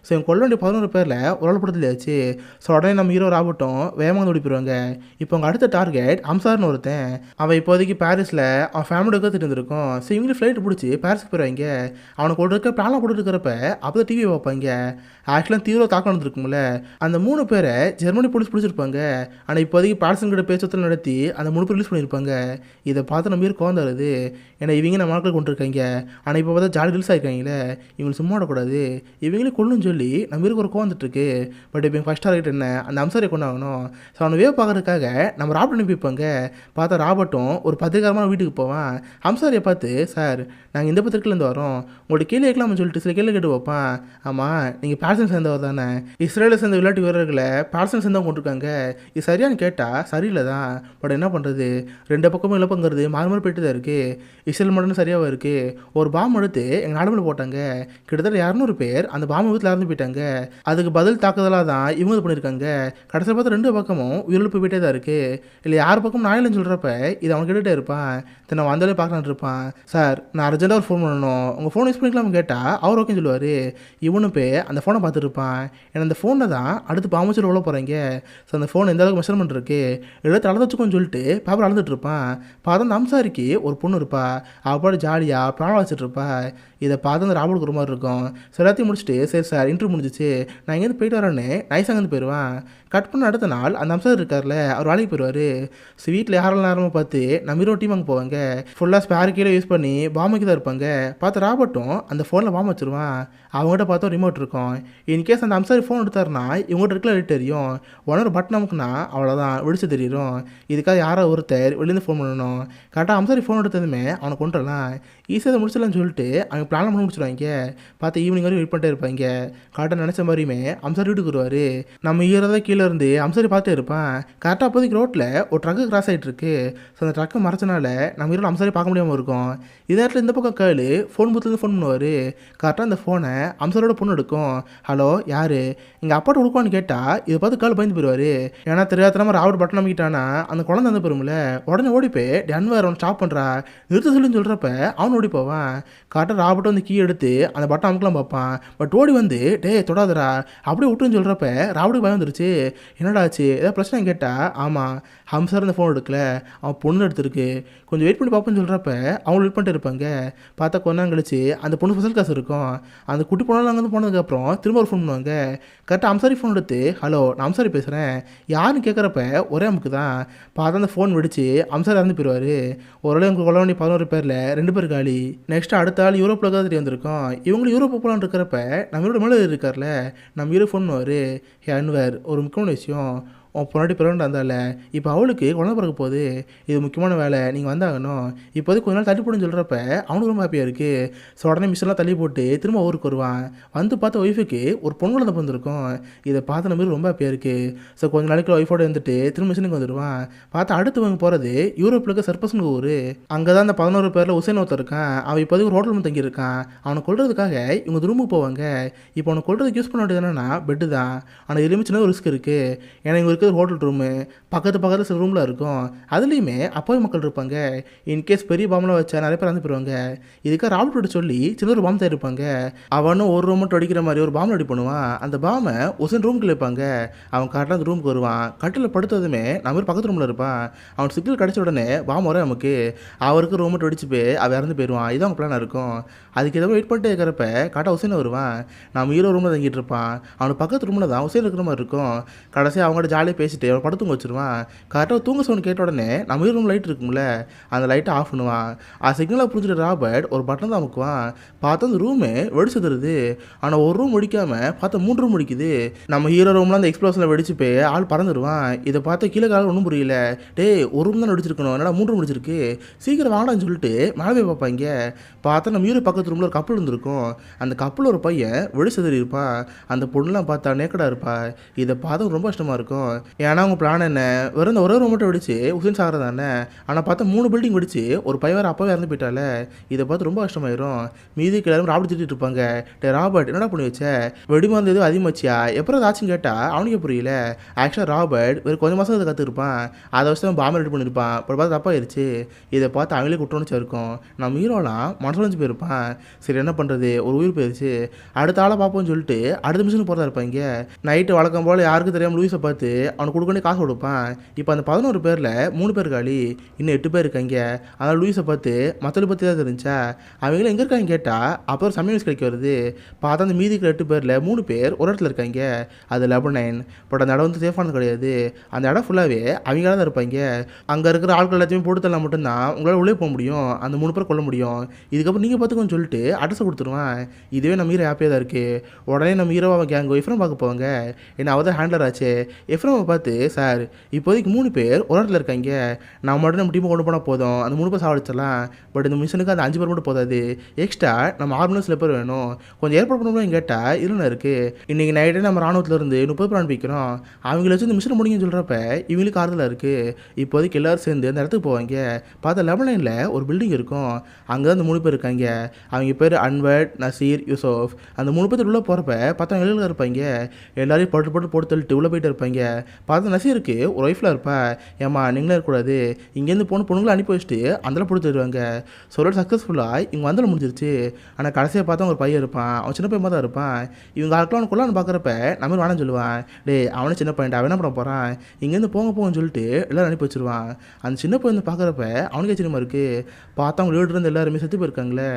ஸோ இவங்க கொள்ள வேண்டிய 11 பேரில் ஒரு ஆள் போட்டு தள்ளியாச்சு. ஸோ உடனே நம்ம ஹீரோ ராபர்ட்டும் வேகமாக ஓடிப்பிடுவாங்க. இப்போ அவங்க அடுத்த டார்கெட் அம்சார்னு ஒருத்தன். அவன் இப்போதைக்கு பாரிஸில் அவன் ஃபேமிலியோட தெரிஞ்சிருக்கும். ஸோ இவங்களும் ஃப்ளைட் பிடிச்சி பாரிஸுக்கு போயிடுவாங்க. அவனுக்கு கொண்டு இருக்க பிளான்லாம் போட்டு இருக்கிறப்ப அப்போ தான் டிவி வைப்பாங்க. ஆக்சுவலாக தீவிர தாக்கம் நடந்திருக்கும்ல, அந்த 3 பேரை ஜெர்மனி போலீஸ் பிடிச்சிருப்பாங்க. ஆனால் இப்போதைக்கு பாரிசன்கிட்ட பேச்சுவார்த்தை நடத்தி அந்த 3 பேர் ரிலீஸ் பண்ணியிருப்பாங்க. இதை பார்த்து நம்ம பேர் கோவம் தருது. ஏன்னா இவங்க நம்ம ஆட்கள் கொண்டு இருக்காங்க. ஆனால் இப்போ பார்த்தா ஜாலி ரிலீஸ் ஆகிருக்காங்களே, இவங்களுக்கு சும்மா விடக்கூடாது, இவங்களே கொள்ளுன்னு சொல்லி நம்ம பேருக்கு ஒரு கோவம் வந்துட்டுருக்கு. பட் இப்போ ஃபஸ்ட் டார்கெட் என்ன, அந்த அம்சாரியை கொண்டு ஆகணும். ஸோ அவனை வேவ் பார்க்கறதுக்காக நம்ம ராபர்ட் அனுப்பிப்பாங்க. பார்த்தா ராபர்ட்டும் ஒரு பத்திரிக்காரமான வீட்டுக்கு போவான். அம்சாரியை பார்த்து சார் நாங்கள் இந்த பத்திரிக்கையிலேருந்து வரோம், உங்கள்ட்ட கேள்வி கேட்கலாம்னு சொல்லிட்டு சில கேள்வி கேட்டு வைப்பான். ஆமாம் ஆமாம் நீங்கள் பாலஸ்தீன் சேர்ந்தவர் தானே, இஸ்ரேலை சேர்ந்த விளையாட்டு வீரர்களை பாலஸ்தீன் சேர்ந்தவங்க கொண்டிருக்காங்க, இது சரியானு கேட்டால் சரியில்லை தான். பட் என்ன பண்ணுறது, ரெண்டு பக்கமும் இழப்புங்கிறது மாறி மாறி போயிட்டு தான் இருக்குது. இஸ்ரேல் மட்டும் சரியாகவும் இருக்குது. ஒரு பாம்பு எடுத்து எங்கள் நாடுகளில் போட்டாங்க, கிட்டத்தட்ட 200 பேர் அந்த பாம்பு வீட்டில் இறந்து போயிட்டாங்க. அதுக்கு பதில் தாக்குதலாக தான் இவங்க இது பண்ணியிருக்காங்க. கடைசியில் பார்த்தா ரெண்டு பக்கமும் உயிரிழப்பு போயிட்டே தான் இருக்குது. இல்லை யார் பக்கம் நான் இல்லைன்னு சொல்கிறப்ப இது அவன் கேட்டுகிட்டே இருப்பான். நான் வந்தாலே பார்க்கலான்னு இருப்பான். சார் நான் அர்ஜென்ட்டாக ஒரு ஃபோன் பண்ணணும், உங்கள் ஃபோன் யூஸ் பண்ணிக்கலாம்னு கேட்டால் அவர் ஓகேன்னு சொல்லுவார். இவனும் போய் அந்த ஃபோனை பார்த்துருப்பான். ஏன்னா அந்த ஃபோனில் தான் அடுத்து பாம்பு உள்ள போகிறாங்க. ஸோ அந்த ஃபோன் எந்த அளவுக்கு மெஷர்மெண்ட் இருக்குது எடுத்து அளந்துச்சுக்கோன்னு சொல்லிட்டு பேப்பர் அளந்துட்டு இருப்பான். பார்த்தா அந்த அம்சாரிக்கு ஒரு பொண்ணு இருப்பா, அவள் ஜாலியாக பிளான் வச்சுட்டு இருப்பா. இதை பார்த்து அந்த ராபர்ட் ஒரு மாதிரி இருக்கும். ஸோ எல்லாத்தையும் முடிச்சுட்டு சரி சார் இன்டர்வியூ முடிஞ்சிச்சு நான் இங்கேருந்து போயிட்டு வரேன்னு நைஸாக அங்கேருந்து போயிடுவான். கட் பண்ண அடுத்த நாள் அந்த அம்சார் இருக்கார்ல அவர் வேலைக்கு போயிடுவார். ஸோ வீட்டில் யாரெல்லாம் நேரமாக பார்த்து நம்ம ஹீரோ டீம் அங்கே போவாங்க. ஃபுல்லாக ஸ்பேர் கீழே யூஸ் பண்ணி பாம்புக்கு தான் இருப்பாங்க. பார்த்து ராபர்ட்டும் அந்த ஃபோனில் பாம்பு வச்சுருவான். அவங்ககிட்ட பார்த்தா ரிமோட் இருக்கும். இன்கேஸ் அந்த அம்சாரி ஃபோன் எடுத்தாருன்னா இவங்ககிட்ட இருக்கல லைட் தெரியும். ஒன்று பட்டன் நமக்குன்னா அவ்வளோதான் வெடிச்சு தெரியும். இதுக்காக யாரோ ஒருத்தர் வெளிலேருந்து ஃபோன் பண்ணணும். கரெக்டாக அம்சாரி ஃபோன் எடுத்ததுமே அவனை கொண்டுடலாம், ஈஸியாக முடிச்சிடலாம்னு சொல்லிட்டு அவங்க பிளான் பண்ணி முடிச்சிடுவாங்க. பார்த்து ஈவினிங் வரைக்கும் வெயிட் பண்ணிட்டே இருப்பாங்க. கரெக்டாக நினச்ச மாதிரியுமே அம்சாரி வீட்டுக்கு வருவார். நம்ம ஈரதை கீழே இருந்து அம்சாரி பார்த்தே இருப்பான். கரெக்டாக அப்போதைக்கு ரோட்டில் ஒரு ட்ரக்கு கிராஸ் ஆகிட்டு இருக்கு. ஸோ அந்த ட்ரக்கை மறைச்சனால நம்ம ஹீரோ அம்சாரி பார்க்க முடியாமல் இருக்கும். இதே இடத்துல இந்த பக்கம் கேளு ஃபோன் பூத்துலேருந்து ஃபோன் பண்ணுவார். கரெக்டாக அந்த ஃபோனை அம்சாரோட பொண்ணு எடுக்கும். ஹலோ யார், எங்கள் அப்பாட்ட கொடுக்குவான்னு கேட்டால் இதை பார்த்து கால் பயந்து போயிடுவார். ஏன்னா தெரியாதனமா ராபர்ட் பட்டன் அமைக்கிட்டானா அந்த குழந்தை வந்து போயிருமில்ல. உடனே ஓடி போய் அன்வர் அவன் ஸ்டாப் பண்ணுறா நிறுத்த சொல்லின்னு சொல்கிறப்ப அவன் ஓடி போவான். கரெக்டாக ராபர்ட் வந்து கீ எடுத்து அந்த பட்டன் அமுக்கலாம் பார்ப்பான். பட் ஓடி வந்து டே தொடாதரா அப்படியே விட்டுன்னு சொல்கிறப்ப ராபர்ட்டுக்கு பயம் வந்துருச்சு. என்னடா ஆச்சு ஏதாவது பிரச்சனை கேட்டால் ஆமாம் ஹம்சார் அந்த ஃபோன் எடுக்கல அவன் பொண்ணு எடுத்துருக்கு, கொஞ்சம் வெயிட் பண்ணி பார்ப்போன்னு சொல்கிறப்ப அவங்க வெயிட் பண்ணிட்டு இருப்பாங்க. பார்த்தா கொஞ்ச நேரம் கழிச்சு அந்த பொண்ணு ஸ்பெஷல் காசு இருக்கும். அந்த குட்டி பொண்ணு அங்கே வந்து போனதுக்கப்புறம் திரும்ப ஒரு ஃபோன் பண்ணுவாங்க. கரெக்டாக அம்சாரி ஃபோன் எடுத்து ஹலோ நான் அம்சாரி பேசுகிறேன் யாருன்னு கேட்குறப்ப ஒரே அமுக்கு தான். பார்த்தா அந்த ஃபோன் வெடிச்சு அம்சாரி இறந்து போயிடுவார். ஒரு உங்களுக்கு கொள்ள வேண்டிய 11 பேரில் 2 பேர் காலி. நெக்ஸ்ட் அடுத்த ஆள் யூரோப்பில் தான் தெரிய வந்திருக்கோம். இவங்களும் யூரோப் போகலான்னு இருக்கிறப்ப நம்மளோட மேலே இருக்கார்ல நம்ம ஹீரோ ஃபோன் பண்ணுவார். அன்வர் ஒரு முக்கியமான விஷயம், உன் பொன்னாடி பிறகு வந்தால இப்போ அவளுக்கு குழந்தை பிறக்க போகுது, இது முக்கியமான வேலை நீங்கள் வந்தாகணும், இப்போது கொஞ்ச நாள் தள்ளி போடுன்னு சொல்கிறப்ப அவனுக்கு ரொம்ப ஹாப்பியாக இருக்குது. ஸோ உடனே மிஷன்லாம் தள்ளி போட்டு திரும்ப ஊருக்கு வருவான். வந்து பார்த்த ஒய்ஃபுக்கு ஒரு பொண்ணு குழந்தை பிறந்திருக்கும். இதை பார்த்த நம்ம ரொம்ப ஹாப்பியாக இருக்குது. ஸோ கொஞ்ச நாளைக்கு ஒய்ஃபோட வந்துட்டு திரும்ப மிஷனுக்கு வந்துடுவான். பார்த்தா அடுத்தவங்க போகிறது யூரோப்பில் இருக்க சர்பஸ்னு ஊர். அங்கே தான் அந்த 11 பேரில் உசேன் ஒருத்தர் இருக்கான். அவன் இப்போதைக்கு ஒரு ஹோட்டல் தங்கியிருக்கான். அவனை கொள்றதுக்காக இவங்க ரூமுக்கு போவாங்க. இப்போ அவனை கொள்றதுக்கு யூஸ் பண்ண வேண்டியது என்னன்னா பெட்டு தான். ஆனால் எதுவுமே சின்ன ஒரு ரிஸ்க் இருக்குது. ஏன்னா இங்கே ஒரு ஹோட்டல் ரூமு பக்கத்தில் சில ரூமில் இருக்கும். அதுலேயுமே அப்பாவி மக்கள் இருப்பாங்க. இன்கேஸ் பெரிய பாம்பெலாம் வச்சா நிறைய பேர் வந்து போயிடுவாங்க. இதுக்காக ராபர்ட் சொல்லி சின்ன ஒரு பாம்பு தயாரிப்பாங்க. அவனும் ஒரு ரூம் மட்டும் அடிக்கிற மாதிரி ஒரு பாம்பு ரெடி பண்ணுவான். அந்த பாம்பை உசன் ரூமுக்கு வைப்பாங்க. அவன் கரெக்டாக அந்த ரூமுக்கு வருவான். கட்டில் படுத்ததுமே நம்ம பக்கத்து ரூமில் இருப்பான். அவன் சிக்னல் கிடச்ச உடனே பாம்பு வர நமக்கு அவருக்கு ரூம் மட்டும் அடிச்சு போய் அவன் இறந்து போயிடுவான். இதுதான் அவங்க பிளானாக இருக்கும். அதுக்கு எதாவது வெயிட் பண்ணிட்டு இருக்கிறப்ப கரெக்டாக உசேன் வருவான். நம்ம ஹீரோ ரூமில் தங்கிட்டு இருப்பான். அவனுக்கு பக்கத்து ரூமில் தான் உசேன் இருக்கிற மாதிரி இருக்கும். கடைசியாக அவங்கள்ட்ட ஜாலியாக பேசிட்டு அவன் படுத்து தூங்க வச்சுருவான். கரெக்டாக தூங்க சவுண்ட் கேட்ட உடனே நம்ம ரூம் லைட் இருக்கும்ல அந்த லைட்டை ஆஃப் பண்ணுவான். அது சிக்னலாக புரிஞ்சுட்டு ராபர்ட் ஒரு பட்டன் தான் அமுக்குவான். பார்த்தா அந்த ரூமு வெடிச்சு தருது. ஆனால் ஒரு ரூம் வெடிக்காமல் பார்த்தா 3 ரூம் வெடிக்குது. நம்ம ஹீரோ ரூம்லாம் அந்த எக்ஸ்ப்ளோஷனில் வெடிச்சு போய் ஆள் பறந்துடுவான். இதை பார்த்தா கீழே காலம் ஒன்றும் புரியல. டே ஒரு ரூம் தான் வெடிச்சிருக்கணும், என்னடா 3 ரூம் வெடிச்சிருக்கு, சீக்கிரம் வாங்கடான்னு சொல்லிட்டு மேலே போய் பார்ப்பாங்க. பார்த்தா நம்ம ஹீரோ பக்கத்து ரூமில் ஒரு கப்பல் இருந்திருக்கும். அந்த கப்பல் ஒரு பையன் வெடிச்சதறி இருப்பான். அந்த பொண்ணுலாம் பார்த்தா நேக்கடாக இருப்பா. இதை பார்த்தா ரொம்ப கஷ்டமாக இருக்கும். ஏன்னா அவங்க பிளான் என்ன வெறும் ஒரே ரூம் மட்டும் வெடிச்சு உசேன் சாகிறது தானே. ஆனால் பார்த்தா 3 பில்டிங் வெடிச்சு ஒரு பையன் அப்பாவே இறந்து போயிட்டால. இதை பார்த்து ரொம்ப கஷ்டமாயிரும். மீதி எல்லாரும் ராபர்ட் திட்டிட்டு இருப்பாங்க. டே ராபர்ட் என்னடா பண்ணி வச்ச, வெடிமருந்து எதுவும் அதிகமாச்சியா, எப்போ ஆச்சுன்னு கேட்டால் அவனுக்கே புரியல. ஆக்சுவலாக ராபர்ட் ஒரு கொஞ்சம் மாதம் அதை கற்றுருப்பான். அதை வச்சு தான் பாம்பு ரெடி பண்ணியிருப்பான். இப்போ பார்த்து தப்பாயிருச்சு. இதை பார்த்து அவங்களே குற்றணுச்சா இருக்கும். நம்ம ஹீரோலாம் மனசுலஞ்சு போயிருப்பான். சரி என்ன பண்ணுறது, ஒரு உயிர் போயிடுச்சு, அடுத்த ஆளை பார்ப்போம்னு சொல்லிட்டு அடுத்த மிஷனுக்கு போகிறதா இருப்பாங்க. நைட்டு வழக்கம் போல் யாருக்கும் தெரியாமல் லூயிஸை பார்த்து அவனுக்கு கொடுக்க வேண்டிய காசு கொடுப்பான். இப்போ அந்த 11 பேரில் 3 பேர் காலி, இன்னும் 8 பேர் இருக்காங்க. அதனால் லூயிஸை பார்த்து மற்றவங்களை பற்றி தான் தெரிஞ்சா அவங்களும் எங்கே இருக்காங்க கேட்டால் அப்போ ஒரு சமயம் கிடைக்க வருது. பார்த்தா அந்த மீதிக்கிற 8 பேரில் 3 பேர் ஒரு இடத்துல இருக்காங்க. அது லெபனைன். பட் அந்த இடம் வந்து சேஃபானது கிடையாது. அந்த இடம் ஃபுல்லாகவே அவங்களால தான் இருப்பாங்க. அங்கே இருக்கிற ஆட்கள் எல்லாத்தையுமே போட்டு தரலாம் மட்டும்தான் உங்களால் உள்ளே போக முடியும், அந்த 3 பேர் கொள்ள முடியும். இதுக்கப்புறம் நீங்கள் பார்த்துக்கோன்னு சொல்லிட்டு அட்ரஸை கொடுத்துருவான். இதுவே நம்ம ஹீரோ ஹாப்பியாக தான் இருக்குது. உடனே நம்ம ஹீரோவை கேங் எஃப்ரம் பார்க்க போவாங்க. ஏன்னா அவள் தான் ஹேண்ட்லர் ஆச்சு. எஃப்ரம் அனுவை பார்த்து, சார் இப்போதைக்கு 3 பேர் ஒரு இடத்துல இருக்காங்க, நான் மட்டும் நம்ம டீமை கொண்டு போனால் போதும், அந்த 3 பேர் சாவடிச்சிடலாம். பட் இந்த மிஷனுக்கு அந்த 5 பேர் மட்டும் போதாது, எக்ஸ்ட்ரா நம்ம ஆர்மியில் சில பேர் வேணும், கொஞ்சம் ஏற்பாடு பண்ணணும்னு கேட்டால் இல்லைன்னு இருக்குது. இன்றைக்கி நைட்டே நம்ம ராணுவத்திலேருந்து 30 பேர் அனுப்பிக்கிறோம், அவங்கள வச்சு இந்த மிஷினை முடியும்னு சொல்கிறப்ப இவங்களுக்கு ஆறுதலாக இருக்குது. இப்போதைக்கு எல்லோரும் சேர்ந்து அந்த இடத்துக்கு போவாங்க. பார்த்தா லெபனானில் ஒரு பில்டிங் இருக்கும், அங்கே தான் அந்த 3 பேர் இருக்காங்க. அவங்க பேர் அன்வர், நசீர், யூசுப். அந்த 3 பேர் உள்ளே போகிறப்ப பார்த்தா எழுதில் இருப்பாங்க. எல்லாரையும் போட்டு தள்ளிட்டு உள்ளே போயிட்டு இருப்பாங்க. பார்த்தா நசீருக்கு ஒரு ஒய்ஃபில் இருப்பா. ஏம்மா நீங்களே இருக்கக்கூடாது, இங்கேருந்து போன பொண்ணுங்களை அனுப்பி வச்சுட்டு அதில் போட்டு தருவாங்க. சொல்லிட்டு சக்ஸஸ்ஃபுல்லாக இவங்க வந்தாலும் முடிஞ்சிருச்சு. ஆனால் கடைசியாக பார்த்தா ஒரு பையன் இருப்பான், அவன் சின்ன பையன் தான் இருப்பான். இவங்க ஆட்கள் அவனை கொள்ளான்னு பார்க்குறப்ப நம்ம வேணான்னு சொல்லுவான். டே அவனே சின்ன பையன், அவன் என்ன பண்ண போகிறான், இங்கேருந்து போங்கன்னு சொல்லிட்டு எல்லோரும் அனுப்பி வச்சுருவான். அந்த சின்ன பையன் பார்க்குறப்ப அவனுக்கு ஆச்சரியமாக இருக்குது. பார்த்தா அவங்க வீடு இருந்து எல்லாருமே செத்து போயிருக்காங்களே,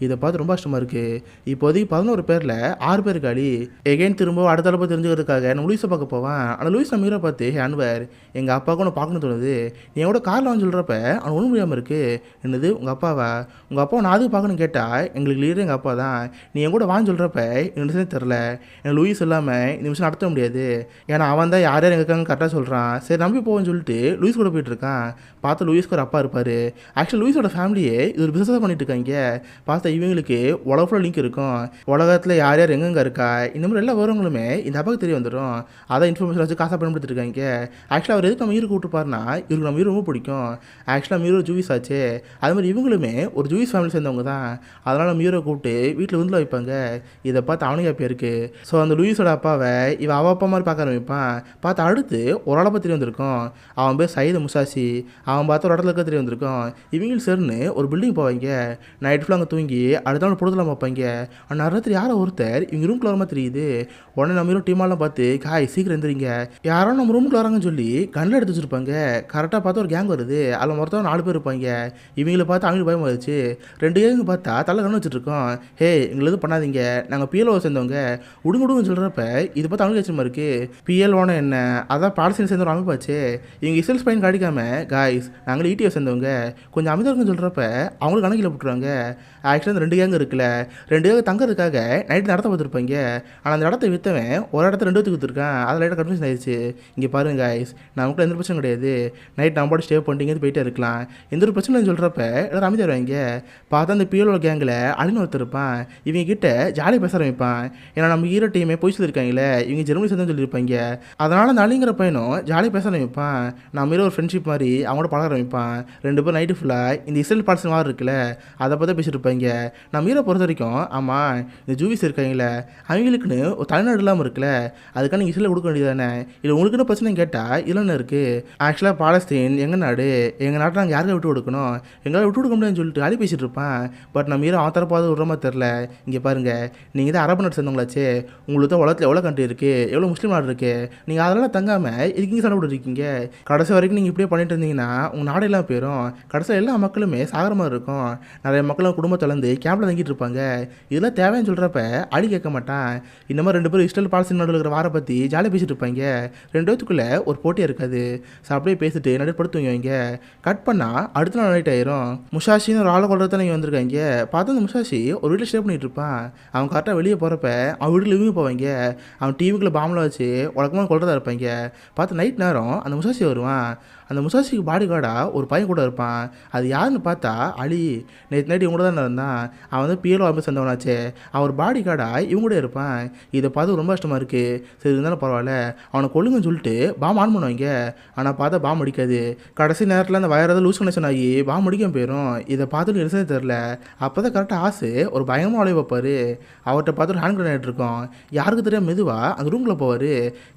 இதை பார்த்து ரொம்ப கஷ்டமாக இருக்குது. இப்போதைக்கு 11 பேரில் 6 பேர் காலி. எகைன் திரும்ப அடுத்த அளவு தெரிஞ்சுக்கிறதுக்காக நான் லூயிஸை பார்க்க போவான். ஆனால் லூயிஸ் நம்ம ஹீரோ பார்த்து, அன்வர் எங்கள் அப்பாவுக்கு ஒன்று பார்க்கணும்னு தோணுது, நீ எவ்வளோ காரில் வந்து சொல்கிறப்ப அவன் ஒன்றும் முடியாமல் இருக்குது. என்னது உங்கள் அப்பாவா, உங்கள் அப்பாவை நான் அதுக்கு பார்க்கணும்னு கேட்டால் எங்களுக்கு லீடர் எங்கள் அப்பா தான், நீ என் கூட வான்னு சொல்கிறப்ப எனக்கு தெரில, எனக்கு லூயிஸ் இல்லாமல் இந்த விஷயம் நடத்த முடியாது, ஏன்னா அவன் தான் யார் யார் எங்கள் கரெக்டாக சொல்கிறான். சரி நம்பி போவோன்னு சொல்லிட்டு லூயிஸ் கூட போயிட்டுருக்கான். பார்த்து லூயிஸ்க்கு ஒரு அப்பா இருப்பார். ஆக்சுவலி லூயிஸோட ஃபேமிலியே இது ஒரு பிஸ்னஸ் பண்ணிட்டு இருக்காங்க. பார்த்தா இவங்களுக்கு உலகத்தில் லிங்க் இருக்கும், உலகத்தில் யார் யார் எங்கெங்கே இருக்கா இந்த மாதிரி எல்லா விவரங்களுமே இந்த அப்பாவுக்கு தெரிய வந்துடும். அதான் இன்ஃபர்மேஷன் வச்சு காசாக பயன்படுத்திட்டு இருக்காங்க. ஆக்சுவலாக அவர் எதுக்கு நம்ம ஹீரோ கூப்பிட்டுப்பாருன்னா இவருக்கு நம்ம ஹீரோ ரொம்ப பிடிக்கும். ஆக்சுவலாக ஹீரோ ஜூவிஸ் ஆச்சு, அது மாதிரி இவங்களுமே ஒரு ஜூவிஸ் ஃபேமிலி சேர்ந்தவங்க தான். அதனால் நம்ம ஹீரோ கூப்பிட்டு வீட்டில் விருந்தில் வைப்பாங்க. இதை பார்த்து அவனுக்கு ஹாப்பியாக இருக்குது. ஸோ அந்த லூயிஸோட அப்பாவை இவன் அவள் அப்பா மாதிரி பார்க்க ஆரம்பிப்பான். பார்த்து அடுத்து ஒரு ஆளை பற்றி தெரிய வந்திருக்கும், அவன் பேர் சயீத் முசாசி. அவன் பார்த்து ஒரு இடத்துல இருக்க தெரிய வந்திருக்கும். இவங்களும் சேர்ந்து ஒரு பில்டிங் போவாங்க. நைட் ஃபுல்லாக அங்கே தூங்கி அடுத்த நாள் பொழுதுலாம் பார்ப்பாங்க. ஆனால் நேரத்தில் யாரோ ஒருத்தர் இவங்க ரூம்குள்ள வரமா தெரியுது. உடனே நம்ம ஹீரோ டீமாலாம் பார்த்து, காய் சீக்கிரம் எழுந்திரிங்க, யாரோ நம்ம ரூமுக்குள்ள வராங்கன்னு சொல்லி கண்ணில் எடுத்து வச்சுருப்பாங்க. கரெக்டாக பார்த்தா ஒரு கேங் வருது, அதில் மொத்தம் 4 பேர் இருப்பாங்க. இவங்களை பார்த்து அவங்களுக்கு பயம் வந்துச்சு. 2 கேங்க பார்த்தா தலை கண்ணு வச்சுட்ருக்கோம். ஹே எங்களை எதுவும் பண்ணாதீங்க, நாங்கள் PLO சேர்ந்தவங்க, உடுங்குன்னு சொல்கிறப்ப இது பார்த்து அவங்களுக்கு ஆச்சரியமா இருக்குது. PLOன்னா என்ன, அதான் பாலஸ்தீன் சேர்ந்த ஒரு அமைப்பாச்சு. இவங்க இஸ்ரேல் ஸ்பைன் காட்டிக்காம காய்ஸ் நாங்கள் ETO சேர்ந்தவங்க, கொஞ்சம் அமைதியாக இருக்குன்னு சொல்கிறப்ப அவங்களுக்கு கணக்கில் போட்டுருவாங்க. ஆக்சுவலாக அந்த 2 கேங் இருக்குல்ல, 2 கேங்க தங்கறதுக்காக நைட்டு நடத்த பார்த்துருப்பாங்க. ஆனால் அந்த இடத்த விற்றவன் ஒரு இடத்த 2 பேத்துக்கு விற்றுருக்கான். அதில் லைட்டாக கன்ஃபியூஷன் ஆயிடுச்சு. இங்கே பாருங்க காய்ஸ், நமக்கு எந்த பிரச்சனை கிடையாது, நைட் நம்ம பாட்டு ஸ்டே பண்ணிட்டு போயிட்டே இருக்கலாம், எந்த ஒரு பிரச்சனைன்னு சொல்கிறப்ப எல்லாரும் அமைதியாக வருவாங்க. பார்த்தா அந்த PLO கேங்கில் அழின்னு ஒருத்தர் இருப்பான். இவங்க கிட்ட ஜாலியாக பேச ஆரம்பிப்பான். ஏன்னா நம்ம ஹீரோ டீமே போய் சொல்லியிருக்காங்களே இவங்க ஜெர்மனி சேர்ந்து சொல்லியிருப்பாங்க. அதனால் அந்த அழிங்கிற பையனும் ஜாலியாக பேச ஆரம்பிப்பான். நம்ம ஹீரோ ஒரு ஃப்ரெண்ட்ஷிப் மாதிரி அவங்களோட பழக ஆரம்பிப்பான். 2 பேரும் நைட்டு ஃபுல்லாக இந்த இஸ்ரேல் பாலஸ்தீன் வார் இருக்குல்ல அதை பற்றி பேசிட்டு இருப்பாங்க. நம்ம ஹீரோ பொறுத்த வரைக்கும், ஆமாம் இந்த ஜூவிஸ் இருக்காங்களே அவங்களுக்குன்னு ஒரு தலைநாடு இல்லாமல் இருக்குல்ல, அதுக்கான நீங்கள் இஸ்ரேல் கொடுக்க வேண்டியது தானே, இல்லை உங்களுக்குன்னு பிரச்சனை கேட்டால் இல்லைன்னு இருக்குது. ஆக்சுவலாக பாலஸ்தீன் எங்கள் நாடு, எங்கள் நாட்டை நாங்கள் யாருக்கா விட்டு கொடுக்கணும், எங்களால் விட்டு கொடுக்க முடியாதுன்னு சொல்லிட்டு அழி பேசிகிட்டு இருப்பான். பட் நம்ம ஹீரோ ஆத்தரப்பாவது விடுற மாதிரி தெரில. இங்கே பாருங்கள், நீங்கள் தான் அரபு நாட்டு சேர்ந்தவங்களாச்சு, உங்களுக்கு தான் உலகத்தில் எவ்வளோ கண்ட்ரி இருக்குது, எவ்வளோ முஸ்லீம் நாடு இருக்குது, நீங்கள் அதெல்லாம் தங்காமல் இதுக்கு சண்டை போட்டு இருக்கீங்க. கடைசி வரைக்கும் நீங்கள் இப்படியே பண்ணிட்டு இருந்தீங்கன்னா உங்கள் நாடெல்லாம் போயிடும். கடைசியில் எல்லா மக்களுமே சாகிற மாதிரி இருக்கும். நிறைய மக்களும் குடும்பத்திலேருந்து கேம்பில் தங்கிட்டு இருப்பாங்க. இதெல்லாம் தேவைன்னு சொல்கிறப்ப அடி கேட்க மாட்டான். இந்த மாதிரி 2 பேரும் இஸ்ரேல் பாலஸ்தீன் நடுவில் இருக்கிற வாரை பற்றி ஜாலியாக பேசிட்டு இருப்பாங்க. 2 பேத்துக்குள்ளே ஒரு போட்டியாக இருக்காது. ஸோ அப்படியே பேசிட்டு நடு படுத்துவங்க வைங்க. கட் பண்ணால் அடுத்த நாள் நைட் ஆயிரும். முஷாஷின்னு ஒரு ஆளை கொள்றது தான் நீங்கள் வந்திருக்காங்க. பார்த்தா அந்த முஷாஷி ஒரு வீட்டில் ஸ்டே பண்ணிட்டு இருப்பான். அவன் கரெக்டாக வெளியே போகிறப்ப அவன் வீட்டில் லிவிங் போவாங்க. அவன் டிவிக்குள்ளே பாம்பில் வச்சு வழக்கமாக கொள்றதா இருப்பாங்க. பார்த்து நைட் நேரம் அந்த முஷாஷி வருவான். அந்த முஷாஷிக்கு பாடி கார்டாக ஒரு பையன் கூட இருப்பான். அது யாருன்னு பார்த்தா அலி. நேற்று நைட் இவங்க தான் இருந்தான். அவன் வந்து PLO ஆஃபீஸ் வந்தவனாச்சே, அவர் பாடி கார்டாக இவங்க கூட இருப்பான். இதை பார்த்து ரொம்ப கஷ்டமாக இருக்குது. சரி இருந்தாலும் பரவாயில்ல, அவனை கொள்ளுங்கன்னு சொல்லிட்டு பாம் ஆன் பண்ணுவாங்க. ஆனால் பார்த்தா பாம் அடிக்காது. கடைசி நேரத்தில் அந்த வயராவது லூஸ் கனெக்ஷன் ஆகி பாம் அடிக்காம போயிடும். இதை பார்த்துட்டு இருந்தே தெரில. அப்போ தான் கரெக்டாக ஆசை ஒரு பயங்கரமாக உழைய வைப்பார். அவர்கிட்ட பார்த்து ஒரு ஹேண்ட் கிரனேட் இருக்கும். யாருக்கு தெரியாமல் மெதுவாக அந்த ரூமில் போவார்.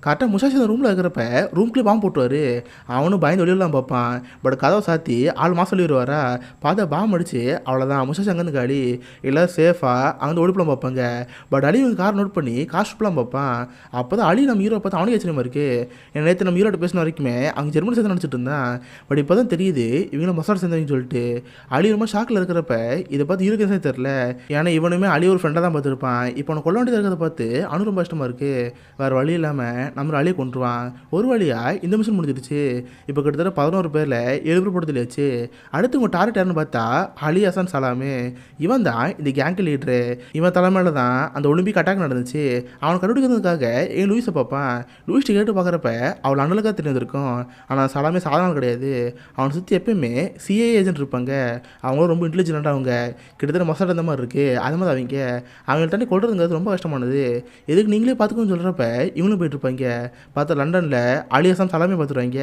கரெக்டாக முஷாஷி அந்த ரூமில் இருக்கிறப்ப ரூம்குள்ளே பாம்பு போட்டுவார். அவனும் பயந்து வெளியிலாம் பார்ப்பான். பட் கதவை சாத்தி ஆள் மாதம் சொல்லிடுவாரா. பார்த்தா பாம் அடிச்சு அவ்வளோதான், முஷாஷி அங்கேருந்து காலி. எல்லோரும் சேஃபாக அங்கே ஒடுப்பலாம் பார்ப்பாங்க. பட் அலி இவங்க கார் நோட் பண்ணி காசுலாம் பார்ப்பான். அப்போ தான் அலி நம்ம ஹீரோ பார்த்து அவனுக்கு ஆச்சரியமாக இருக்குது. நேற்று நம்ம ஹீரோட்ட பேசின வரைக்குமே அவங்க ஜெர்மனி சேர்ந்து நினச்சிட்டு இருந்தான். பட் இப்போ தான் தெரியுது இவங்களும் மசாலா சேர்ந்தவங்கன்னு சொல்லிட்டு. அலி ரொம்ப ஷாக்கில் இருக்கிறப்ப இதை பார்த்து இருக்குன்னே தெரில. ஏன்னா இவனுமே அலி ஒரு ஃப்ரெண்டாக தான் பார்த்துருப்பான். இப்போ அவனை கொல்ல வேண்டியதாக இருக்கிறத பார்த்து அவனு ரொம்ப கஷ்டமாக இருக்குது. வேறு வழி இல்லாமல் நம்ம அலியை கொண்டுருவான். ஒரு வழியாக இந்த மிஷன் முடிஞ்சிருச்சு. இப்போ கிட்டத்தட்ட 11 பேரில் 7 பேர் போட்டதுலையாச்சு. அடுத்து உங்கள் டார்கெட் யாருன்னு பார்த்தா அலி ஹசன் சலாமே. இவன் தான் இந்த கேங்கு லீட்ரு. இவன் தலைமையில் தான் அந்த ஒலிம்பிக் அட்டாக் நடந்துச்சு. அவனை கண்டுபிடிக்கிறதுக்காக லூயிஸை பார்ப்பான். லூயிஸ் கேட்டு கேட்டு பார்க்குறப்ப அவள் அண்ணலுக்காக தெரிஞ்சிருக்கும். ஆனால் சலாமே சாதாரண கிடையாது. அவனை சுற்றி எப்பயுமே சிஏ ஏஜென்ட் இருப்பாங்க. அவங்களும் ரொம்ப இன்டெலிஜென்ட்டாக அவங்க கிட்டத்தட்ட மொசாட் அந்த மாதிரி இருக்குது. அது மாதிரி அவங்கள்ட்ட தாண்டி கொள்றதுங்கிறது ரொம்ப கஷ்டமானது. எதுக்கு நீங்களே பார்த்துக்கணும்னு சொல்கிறப்ப இவங்களும் போயிட்டுருப்பாங்க. பார்த்தா லண்டனில் அலியாசம் சலாமே பார்த்துருவாங்க.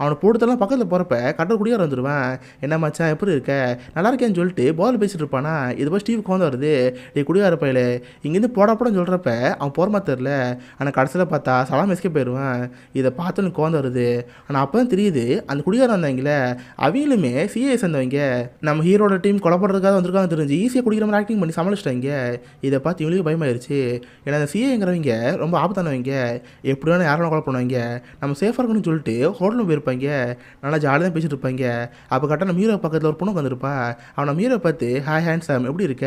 அவனை போட்டுத்தெல்லாம் பக்கத்தில் போகிறப்ப கட்டர் குடியார வந்துடுவேன். என்ன மச்சான் எப்படி இருக்க நல்லா இருக்கேன்னு சொல்லிட்டு பால் பேசிட்டு இருப்பானா. இது போய் ஸ்டீவ் கோந்து வருது. நீ குடியார பையில இங்கேருந்து போடாப்படன்னு சொல்கிறப்ப அவன் போகிற மாதிரி தெரில. ஆனால் கடைசியில் பார்த்தா சலாம் எஸ்கே போயிடுவேன். இதை பார்த்து கோந்து வருது. ஆனால் அப்போ தான் தெரியுது அந்த குடியாரம் வந்தாங்களே அவங்களுமே சிஏ சேர்ந்தவங்க. நம்ம ஹீரோட டீம் கொலைப்படுறதுக்காக வந்திருக்காங்க தெரிஞ்சு ஈஸியாக குடிக்கிற மாதிரி ஆக்டிங் பண்ணி சமாளிச்சிட்டாங்க. இதை பார்த்து இவங்களுக்கு பயமாயிருச்சு. ஏன்னா அந்த சிஏங்கிறவங்க ரொம்ப ஆபத்தானவங்க. எப்படி வேணால் யாரும் கொலை பண்ணுவாங்க. நம்ம சேஃபாக இருக்கணும்னு சொல்லிட்டு ஹோட்டலும் போயிருப்பாங்க. நல்லா ஜாலியாக தான் பேசிட்டு இருப்பாங்க. அப்போ கரெக்டாக நம்ம ஹீரோ பக்கத்தில் ஒரு பொண்ணு வந்துருப்பா. அவன் நம்ம ஹீரோ பார்த்து ஹாய் ஹேண்ட்ஸம் எப்படி இருக்க,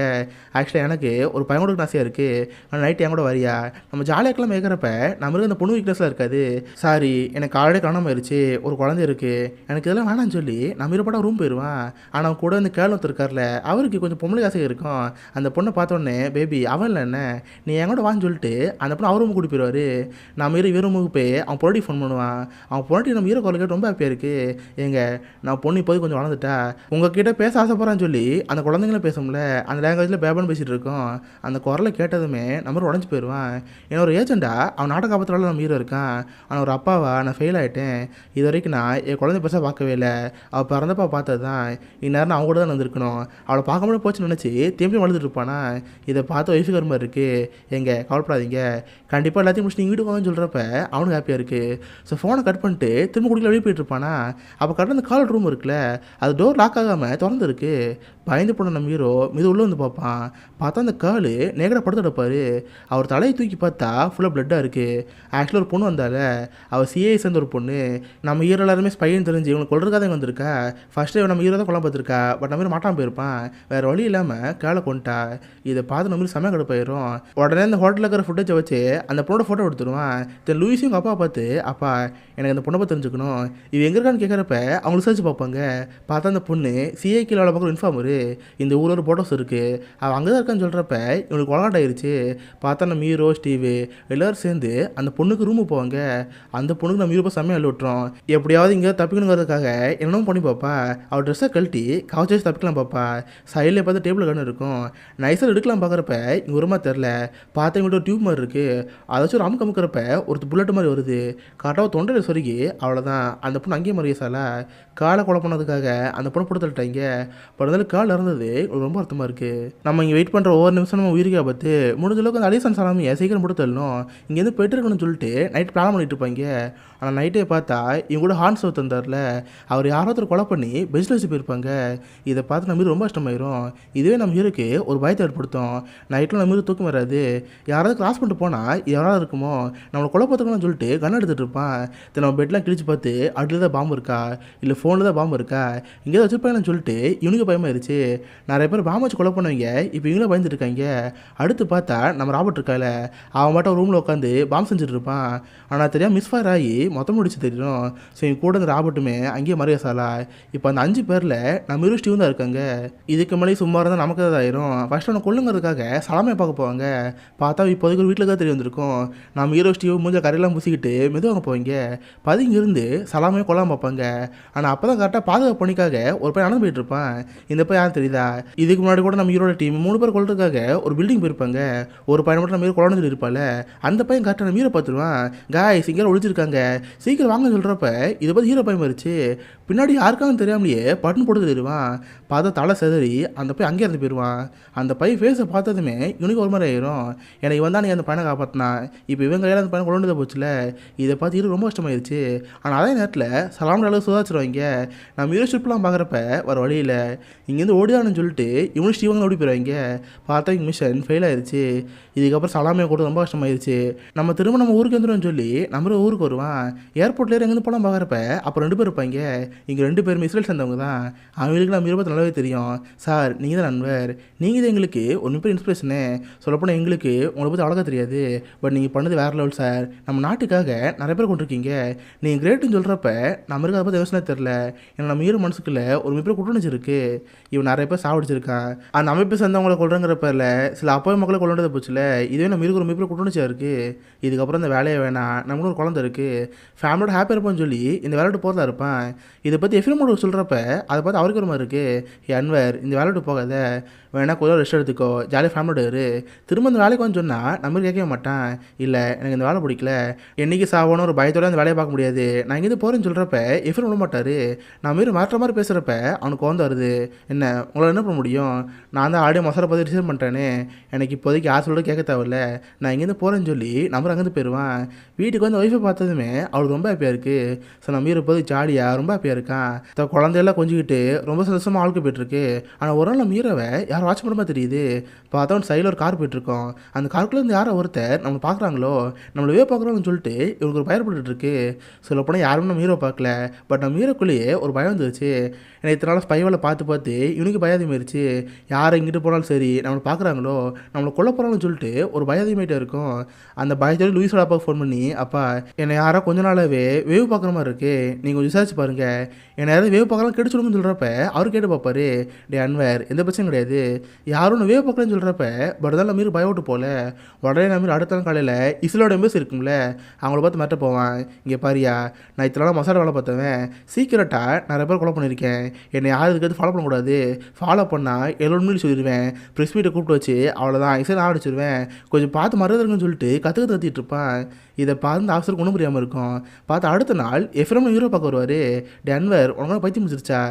ஆக்சுவலாக எனக்கு ஒரு பையன் கூட ஆசையாக இருக்குது, ஆனால் நைட்டு என் கூட வரியா, நம்ம ஜாலியாக இருக்கலாம் கேட்குறப்ப நம்மளுக்கு அந்த பொண்ணு வீக்னஸ்லாம் இருக்காது. சாரி எனக்கு ஆல்ரெடி காணாமல் ஆயிடுச்சு, ஒரு குழந்தை இருக்குது, எனக்கு இதெல்லாம் வேணான்னு சொல்லி நம்ம ஹீரோப்பட ரூம் போயிடுவான். ஆனால் அவன் கூட வந்து கேள்வத்து இருக்கார்ல அவருக்கு கொஞ்சம் பொம்பளை ஆசை இருக்கும். அந்த பொண்ணை பார்த்தோன்னே பேபி அவன் இல்லை என்ன நீ என் கூட வான்னு சொல்லிட்டு அந்த பொண்ணு அவர் ரூம் கூட்டி போயிடுவார். நம்ம ஹீரோ ஹீரோ ரூமுக்கு போய் அவன் பொண்ணி ஃபோன் பண்ணுவான். அவன் பொண்ணி நம்ம ஹீரோ குரல் கேட்டு ரொம்ப ஹாப்பியாக இருக்குது. ஏங்க நான் பொண்ணு இப்போது கொஞ்சம் வளர்ந்துட்டா உங்ககிட்ட பேச ஆசைப்படுறான்னு சொல்லி அந்த குழந்தைங்களும் பேசும்ல அந்த லாங்குவேஜில் பேபான்னு பேசிகிட்டு இருக்கோம். அந்த குரலை கேட்டதுமே நம்ம உடஞ்சி போயிடுவான். ஏன்னா ஒரு ஏஜெண்டா அவன் நாடக காப்பத்தில் நம்ம ஹீரோ இருக்கான். ஆனால் ஒரு அப்பாவா நான் ஃபெயில் ஆகிட்டேன். இது வரைக்கும் நான் என் குழந்தை பெருசாக பார்க்கவே இல்லை. அவள் பிறந்தப்பா பார்த்தது தான். இந்நேரம் நான் அவங்க கூட தான் வந்திருக்கணும். அவளை பார்க்க முடியாது போச்சுன்னு நினச்சி திரும்பி வளர்ந்துட்டு இருப்பானா. இதை பார்த்து ஒய்ஃபுக்கு ரொம்ப இருக்குது. எங்க கவலைப்படாதீங்க கண்டிப்பாக எல்லாத்தையும் முடிச்சு நீங்கள் வீட்டுக்கு வாங்கன்னு சொல்கிறப்ப அவனுக்கு ஹாப்பியாக இருக்குது. ஸோ ஃபோனை கட் பண்ணிட்டு திரும்ப குடிக்கல வெளியே போயிட்டு இருப்பானா. அப்போ கரெக்டாக அந்த கால் ரூம் இருக்குல்ல அது டோர் லாக் ஆகாமல் திறந்துருக்கு. பயந்து போன நம்ம ஹீரோ மீது உள்ளே வந்து பார்ப்பான். பார்த்தா அந்த கால் நேகராக படுத்து எடுப்பார். அவர் தலையை தூக்கி பார்த்தா ஃபுல்லாக பிளட்டாக இருக்குது. ஆக்சுவலாக ஒரு பொண்ணு வந்தால அவள் சிஏ சேர்ந்த ஒரு பொண்ணு. நம்ம ஹீரோ எல்லாருமே ஸ்பைன்னு தெரிஞ்சு இவங்களை கொள்றதுக்காக வந்திருக்கா. ஃபஸ்ட்டு நம்ம ஹீரோ தான் கொள்ள பார்த்துருக்கா. பட் நம்ம மாட்டாமல் போயிருப்பான். வேறு வழி இல்லாமல் காலை கொண்டுட்டா. இதை பார்த்து நம்ம செம கடுப்பாயிரும். உடனே அந்த ஹோட்டலில் இருக்கிற ஃபுட்டேஜை வச்சு அந்த பொண்ணோட ஃபோட்டோ எடுத்துருவான். தென் லூயிஸும் அப்பா பார்த்து அப்பா எனக்கு அந்த பொண்ணை பார்த்து தெரிஞ்சுக்கணும் இது எங்கே இருக்கான்னு கேட்குறப்ப அவங்க சர்ச் பார்ப்பாங்க. பார்த்தா அந்த பொண்ணு சிஏ கீழே பக்கம் இன்ஃபார்மரு இந்த ஊரில் ஒரு ஃபோட்டோஸ் இருக்குது அவள் அங்கே தான் இருக்கான்னு சொல்கிறப்ப இவனுக்கு கொலாட் ஆயிடுச்சு. பார்த்தா நம்ம ஹீரோ ஸ்டீவு எல்லோரும் சேர்ந்து அந்த பொண்ணுக்கு ரூமுக்கு போவாங்க. அந்த பொண்ணுக்கு நம்ம ஹீரோ செம்மையாக அள்ளி விட்டுறோம். எப்படியாவது இங்கே தப்பிக்கணுங்கிறதுக்காக என்னென்னும் பண்ணி பார்ப்பா. அவள் ட்ரெஸ்ஸை கழட்டி கவச்சு வச்சு தப்பிக்கலாம் பார்ப்பா. சைடில் பார்த்து டேபிள் கண்ணு இருக்கும். நைஸாக எடுக்கலாம் பார்க்குறப்ப இங்கே ஒருமா தெரில. பார்த்தா இவங்கள்ட்ட ஒரு டியூப் மாதிரி இருக்குது. அதை வச்சு ஒரு அமுக்கிறப்ப ஒரு புல்லட் மாதிரி வருது. கரெக்டாக தொண்டையில் சொருகி அவ்வளோதான் அந்த பொண்ணு அங்கேயே மறியசால காலை கொலை பண்ணதுக்காக அந்த பொண்ணு போட்டு தள்ளிட்டாங்க. பட் கால் இறந்தது ரொம்ப அர்த்தமாக இருக்குது. நம்ம இங்கே வெயிட் பண்ணுற ஒவ்வொரு நிமிஷம் நம்ம உயிருக்கு ஆபத்து. முடிஞ்ச அளவுக்கு அந்த அலிசன் சலாமியை சீக்கிரம் போட்டு தள்ளணும். இங்கேருந்து போயிட்டு இருக்கணும்னு சொல்லிட்டு நைட் பிளான் பண்ணிட்டு இருப்பாங்க. ஆனால் நைட்டே பார்த்தா இவங்க கூட ஹான்ஸ் தந்தார்ல அவர் யாரோ ஒருத்தர் கொலை பண்ணி பெஞ்சில் வச்சு போயிருப்பாங்க. இதை பார்த்து நம்ம ரொம்ப கஷ்டமாயிரும். இதுவே நம்ம ஹீரோக்கு ஒரு பயத்தை ஏற்படுத்தும். நைட்டில் நம்ம தூக்கம் வராது. யாராவது கிராஸ் பண்ணிட்டு போனால் யாராவது இருக்குமோ நம்மளை கொலை பார்த்துக்கணும்னு சொல்லிட்டு கண் எடுத்துகிட்டு இருப்பான். நம்ம பெட்லாம் கிழிச்சு பார்த்து அடுத்து தான் பாம்பு இருக்கா இல்லை ஃபோனில் தான் பாம்பு இருக்கா இங்கே வச்சுருப்பாங்கன்னு சொல்லிட்டு இவனுக்கு பயமாயிருச்சு. நிறைய பேர் பாம்பு வச்சு கொலை பண்ணுவீங்க. இப்போ இவங்களும் பயந்துட்டு இருக்காங்க. அடுத்து பார்த்தா நம்ம ராபர்ட் இருக்கால அவன் மட்டும் ரூமில் உட்காந்து பாம்பு செஞ்சுட்டு இருப்பான். ஆனால் தெரியாமல் மிஸ் ஃபயர் ஆகி மொத்தம் முடிச்சு தெரியும். ஸோ இவங்க கூட இந்த ராபர்ட்டுமே அங்கேயே மறையசாலா. இப்போ அந்த 5 பேரில் நம்ம ஹீரோ ஸ்டீவ் தான் இருக்காங்க. இதுக்கு மேலே சும்மா இருந்தால் நமக்கு தான் ஆயிரும். ஃபஸ்ட்டு அவனை கொள்ளுங்கிறதுக்காக சலாமே பார்க்க போவாங்க. பார்த்தா இப்போதைக்கு ஒரு வீட்டில் தான் தெரிய வந்திருக்கும். நம்ம ஹீரோ ஸ்டீவ் மூஞ்ச கரையெல்லாம் பூசிக்கிட்டு மெதுவாங்க போவாங்க. பதுங்கி இருந்து சலாமே கொள்ளாமல் பார்ப்பாங்க. ஆனால் அப்போ தான் கரெக்டாக பாதுகாப்பு பணிக்காக ஒரு பையன் நடந்து போயிட்டு இருப்பான். இந்த பையன் யாரும் தெரியுதா இதுக்கு முன்னாடி கூட நம்ம ஹீரோட டீம் 3 பேர் கொள்றதுக்காக ஒரு பில்டிங் போயிருப்பாங்க. ஒரு பையன் மட்டும் நம்ம ஹீரோ கொள்ளணும்னு சொல்லி இருப்பாள். அந்த பையன் கரெக்டாக நம்ம ஹீரோ பார்த்துருவான். காய்ஸ் இங்கே ஒழிச்சிருக்காங்க சீக்கிரம் வாங்க சொல்கிறப்ப இதை பார்த்து ஹீரோ பையன் மறிச்சு பின்னாடி யாருக்கான்னு தெரியாமலையே பட்டன் போட்டு தெரியுவான். பார்த்தா தலை செதறி அந்த பையன் அங்கேயே இருந்து போயிடுவான். அந்த பையன் ஃபேஸை பார்த்ததுமே இவனுக்கு ஒரு மாதிரி ஆயிரும். எனக்கு இவன் தான் நீ அந்த பையனை காப்பாற்றினான். இப்போ இவங்க கையில் அந்த பையன் கொண்டு போச்சுல இதை பார்த்து ஹீரோ ரொம்ப கஷ்டமாயிருச்சு. ஆனால் அதே நேரத்தில் சலாம் அளவு சுதாச்சிருவாங்க. நம்ம ஹீரோ ஷிப்லாம் பார்க்குறப்ப வர வழியில் இங்கேருந்து ஓடிதான்னு சொல்லிட்டு இவனு ஸ்டீவங்க ஓடி போயிடுவாங்க. பார்த்தா இங்கே மிஷன் ஃபெயில் ஆயிடுச்சு. இதுக்கப்புறம் சலாமே கூட ரொம்ப கஷ்டமாயிருச்சு. நம்ம திரும்ப நம்ம ஊருக்கு வந்துடும்னு சொல்லி நம்ம ஊருக்கு வருவான். ஏர்போர்ட்லேயே எங்கேருந்து போலாம் பார்க்குறப்ப அப்போ 2 பேர் இருப்பாங்க. இங்கே 2 பேருமே இஸ்ரேல் சேர்ந்தவங்க தான். அவங்களுக்கு நம்ம இருபத்தி நல்லாவே தெரியும். சார் நீங்கள் தான் நண்பர், நீங்கள் தான் எங்களுக்கு ஒரு மிகப்பெரிய இன்ஸ்பிரேஷனு. சொல்லப்போனால் எங்களுக்கு உங்களை பற்றி அழகாக தெரியாது, பட் நீங்கள் பண்ணது வேறு லெவல் சார். நம்ம நாட்டுக்காக நிறைய பேர் கொண்டிருக்கீங்க. நீங்கள் கிரேட்டுன்னு சொல்கிறப்ப நம்மளுக்கு அதை பற்றி யோசனை தெரில. ஏன்னா நம்ம ஹீரோ மனசுக்குள்ள ஒரு மிகப்பெரிய குற்றணிச்சு இருக்குது. இவன் நிறைய பேர் சாவடிச்சிருக்கான். அந்த அமைப்பை சேர்ந்தவங்களை கொள்றங்கிறப்ப சில அப்பாவி மக்களை கொள்ளுறது போச்சுல, இதுவே நம்ம இருக்கு ஒரு மிகப்பெரிய குற்றணிச்சியாக இருக்குது. இதுக்கப்புறம் இந்த வேலையை வேணாம், நம்மளும் ஒரு குழந்தை இருக்குது, ஃபேமிலியோட ஹாப்பியாக இருப்பான்னு சொல்லி இந்த வேலைட்டு போகிறதா இருப்பான். இதை பற்றி எஃப்எம்மோட சொல்கிறப்ப அதை பார்த்து அவருக்கு ஒரு மாதிரி இருக்குது. அன்வர் இந்த வேலைட்டு போகாத, வேணா கொஞ்சம் ரெஸ்ட் எடுத்துக்கோ, ஜாலியாக ஃபேமிலியோட இரு. திரும்ப இந்த வேலைக்கு வந்து சொன்னால் நம்ம கேட்கவே மாட்டான். இல்லை எனக்கு இந்த வேலை பிடிக்கல, என்றைக்கு சாவோன்னு ஒரு பயத்தோட அந்த வேலையை பார்க்க முடியாது, நான் இங்கேருந்து போகிறேன்னு சொல்கிறப்ப எஃப்எம் விட மாட்டார். நான் மாரி மாற்ற மாதிரி பேசுகிறப்ப அவனுக்கு வந்து வருது. என்ன உங்களால் என்ன பண்ண முடியும், நான் தான் ஆடியோ மசாலா பார்த்து ரிசீவ் பண்ணிட்டேனே, எனக்கு இப்போதைக்கு யார் சொல்ல கேட்க தேவையில்ல, நான் இங்கேருந்து போகிறேன்னு சொல்லி நம்பர் அங்கேருந்து போயிடுவான். வீட்டுக்கு வந்து ஒய்ஃபை பார்த்ததுமே அவளுக்கு ரொம்ப ஹாப்பியாக இருக்குது. ஸோ நம்ம மீற போது ஜாலியாக ரொம்ப ஹாப்பியாக இருக்கான். குழந்தையெல்லாம் கொஞ்சிக்கிட்டு ரொம்ப சந்தோஷமாக ஆளுக்கு போயிட்டுருக்கு. ஆனால் ஒரு நாள் நம்ம மீறவை யாரும் வாட்ச் பண்ணுற மாதிரி தெரியுது. பார்த்தா அவன் சைடில் ஒரு கார் போயிட்டுருக்கோம். அந்த காருக்குள்ளேருந்து யாரோ ஒருத்தர் நம்மளை பார்க்குறாங்களோ, நம்மளை பார்க்குறாங்கன்னு சொல்லிட்டு இவனுக்கு ஒரு பயப்பட்டு இருக்கு. சொல்லப்போனால் யாரும் நம்ம ஹீரோ பார்க்கல, பட் நம்ம ஹீரோக்குள்ளேயே ஒரு பயம் வந்துருச்சு. ஏன்னா இத்தனை நாள் ஸ்பைவலை பார்த்து இவனுக்கு பயதிமாயிருச்சு. யாரை இங்கிட்டு போனாலும் சரி நம்மளை பார்க்குறாங்களோ, நம்மளை கொல்ல போகிறாங்கன்னு சொல்லிட்டு ஒரு பயதிமாயிட்டே இருக்கும். அந்த பயத்தோடு லூயிஸோட அப்பாவுக்கு ஃபோன் பண்ணி, அப்பா என்னை யாரோ கொஞ்ச நாளாகவே வேவ் பார்க்குற மாதிரி இருக்குது, நீங்கள் கொஞ்சம் விசாரிச்சு பாருங்கள், என்னை யாராவது வேவ் பார்க்கலாம் கெடுச்சுடுங்கன்னு சொல்கிறப்ப அவர் கேட்டு பார்ப்பாரு. டே அன்வர் எந்த பிரச்சனையும் கிடையாது, யாரும் வேவ் பார்க்கலன்னு சொல்கிறப்ப பட் தான் நம்ம பயப்பட்டு போகல. உடனே நம்ம அடுத்த நாள் காலையில் இஸ்லோட எம்பஸ் இருக்கும்ல, அவங்கள பார்த்து மாட்ட போவான். இங்கே பாரியா, நான் இத்தனை நாள் மசாலா வேலை பார்த்தவன், சீக்கிரட்டாக நிறைய பேர் கொலை பண்ணியிருக்கேன், என்னை யாரும் இதுக்கு ஃபாலோ பண்ணக்கூடாது, ஃபாலோ பண்ணால் எல்லோருமே சொல்லிடுவேன், ப்ரெஸ் மீட்டை கூப்பிட்டு வச்சு அவ்வளோதான் இசை நான் அடிச்சிடுவேன், கொஞ்சம் பார்த்து மறந்துருக்குன்னு சொல்லிட்டு கற்றுக்கிட்டு இருப்பான். இதை பார்த்து ஆஃபீஸருக்கு ஒன்றும் புரியாமல் இருக்கும். பார்த்து அடுத்த நாள் எஃப்எம் ஹீரோ பார்க்க வருவார். டே அன்வர் உனக்கு பைத்தியம் முடிச்சிருச்சா,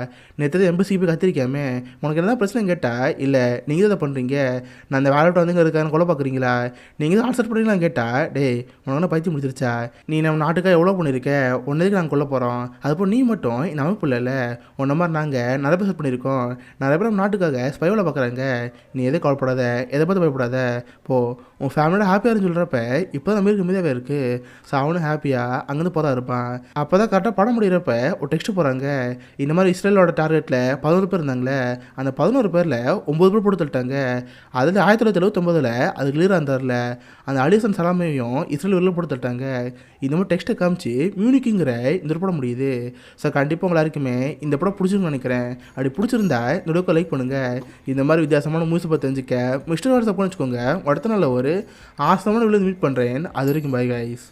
நேற்று எம்பசிக்கு போய் கத்திரிக்காமே, உனக்கு என்ன பிரச்சனை கேட்டால், இல்லை நீங்கள் இதை பண்ணுறீங்க, நான் அந்த வேலைட்டு வந்துங்க இருக்கான்னு கொலை பார்க்குறீங்களா, நீங்கள் தான் ஆன்சர் பண்ணுறீங்களான்னு கேட்டால், டே உனக்கு என்ன பைத்தியம் முடிச்சிருச்சா, நீ நம்ம நாட்டுக்காக எவ்வளோ பண்ணியிருக்க, ஒன்றதுக்கு நாங்கள் கொல்ல போகிறோம், அதுப்போ நீ மட்டும் இந்த அமைப்பு இல்லைல்ல, உன்ன மாதிரி நாங்கள் நிறைய பேர் பண்ணியிருக்கோம், நிறைய பேர் நம்ம நாட்டுக்காக ஸ்பைவில் பார்க்குறாங்க, நீ எதை கவலைப்படாத, எதை பார்த்து பயப்படாத, போ உன் ஃபேமிலியோட ஹாப்பியாக இருக்குன்னு சொல்கிறப்ப இப்போ தான் நம்மளுக்கு மீதாகவே இருக்குது. ஸோ அவனும் ஹாப்பியாக அங்கேருந்து போகிறா இருப்பான். அப்போ தான் கரெக்டாக படம் முடிகிறப்ப ஒரு டெக்ஸ்ட் போகிறாங்க. இந்த மாதிரி இஸ்ரேலோட டார்கெட்டில் 11 பேர் இருந்தாங்களே, அந்த 11 பேரில் 9 பேர் போட்டு தள்ளிட்டாங்க. அதில் 1979 அது கிளியராக இருந்தார்ல, அந்த அலிசன் சலாமையும் இஸ்ரேல் வெளில போட்டு தள்ளிட்டாங்க. இந்த மாதிரி டெக்ஸ்ட்டை காமிச்சு மியூனிக்குங்கிற இந்த படம் முடியுது. ஸோ கண்டிப்பாக உங்கள் யாருக்குமே இந்த படம் பிடிச்சிருக்குன்னு நினைக்கிறேன். அப்படி பிடிச்சிருந்தா இந்த வீடியோக்கு லைக் பண்ணுங்கள். இந்த மாதிரி வித்தியாசமான மூவிஸை பற்றி தெரிஞ்சுக்க மிஸ்டர் வாட்ஸ்அப் வச்சுக்கோங்க. அடுத்த நாள் ஒரு ஆசமான வீடியோ மீட் பண்ணுறேன். அது வரைக்கும் பை கைஸ்.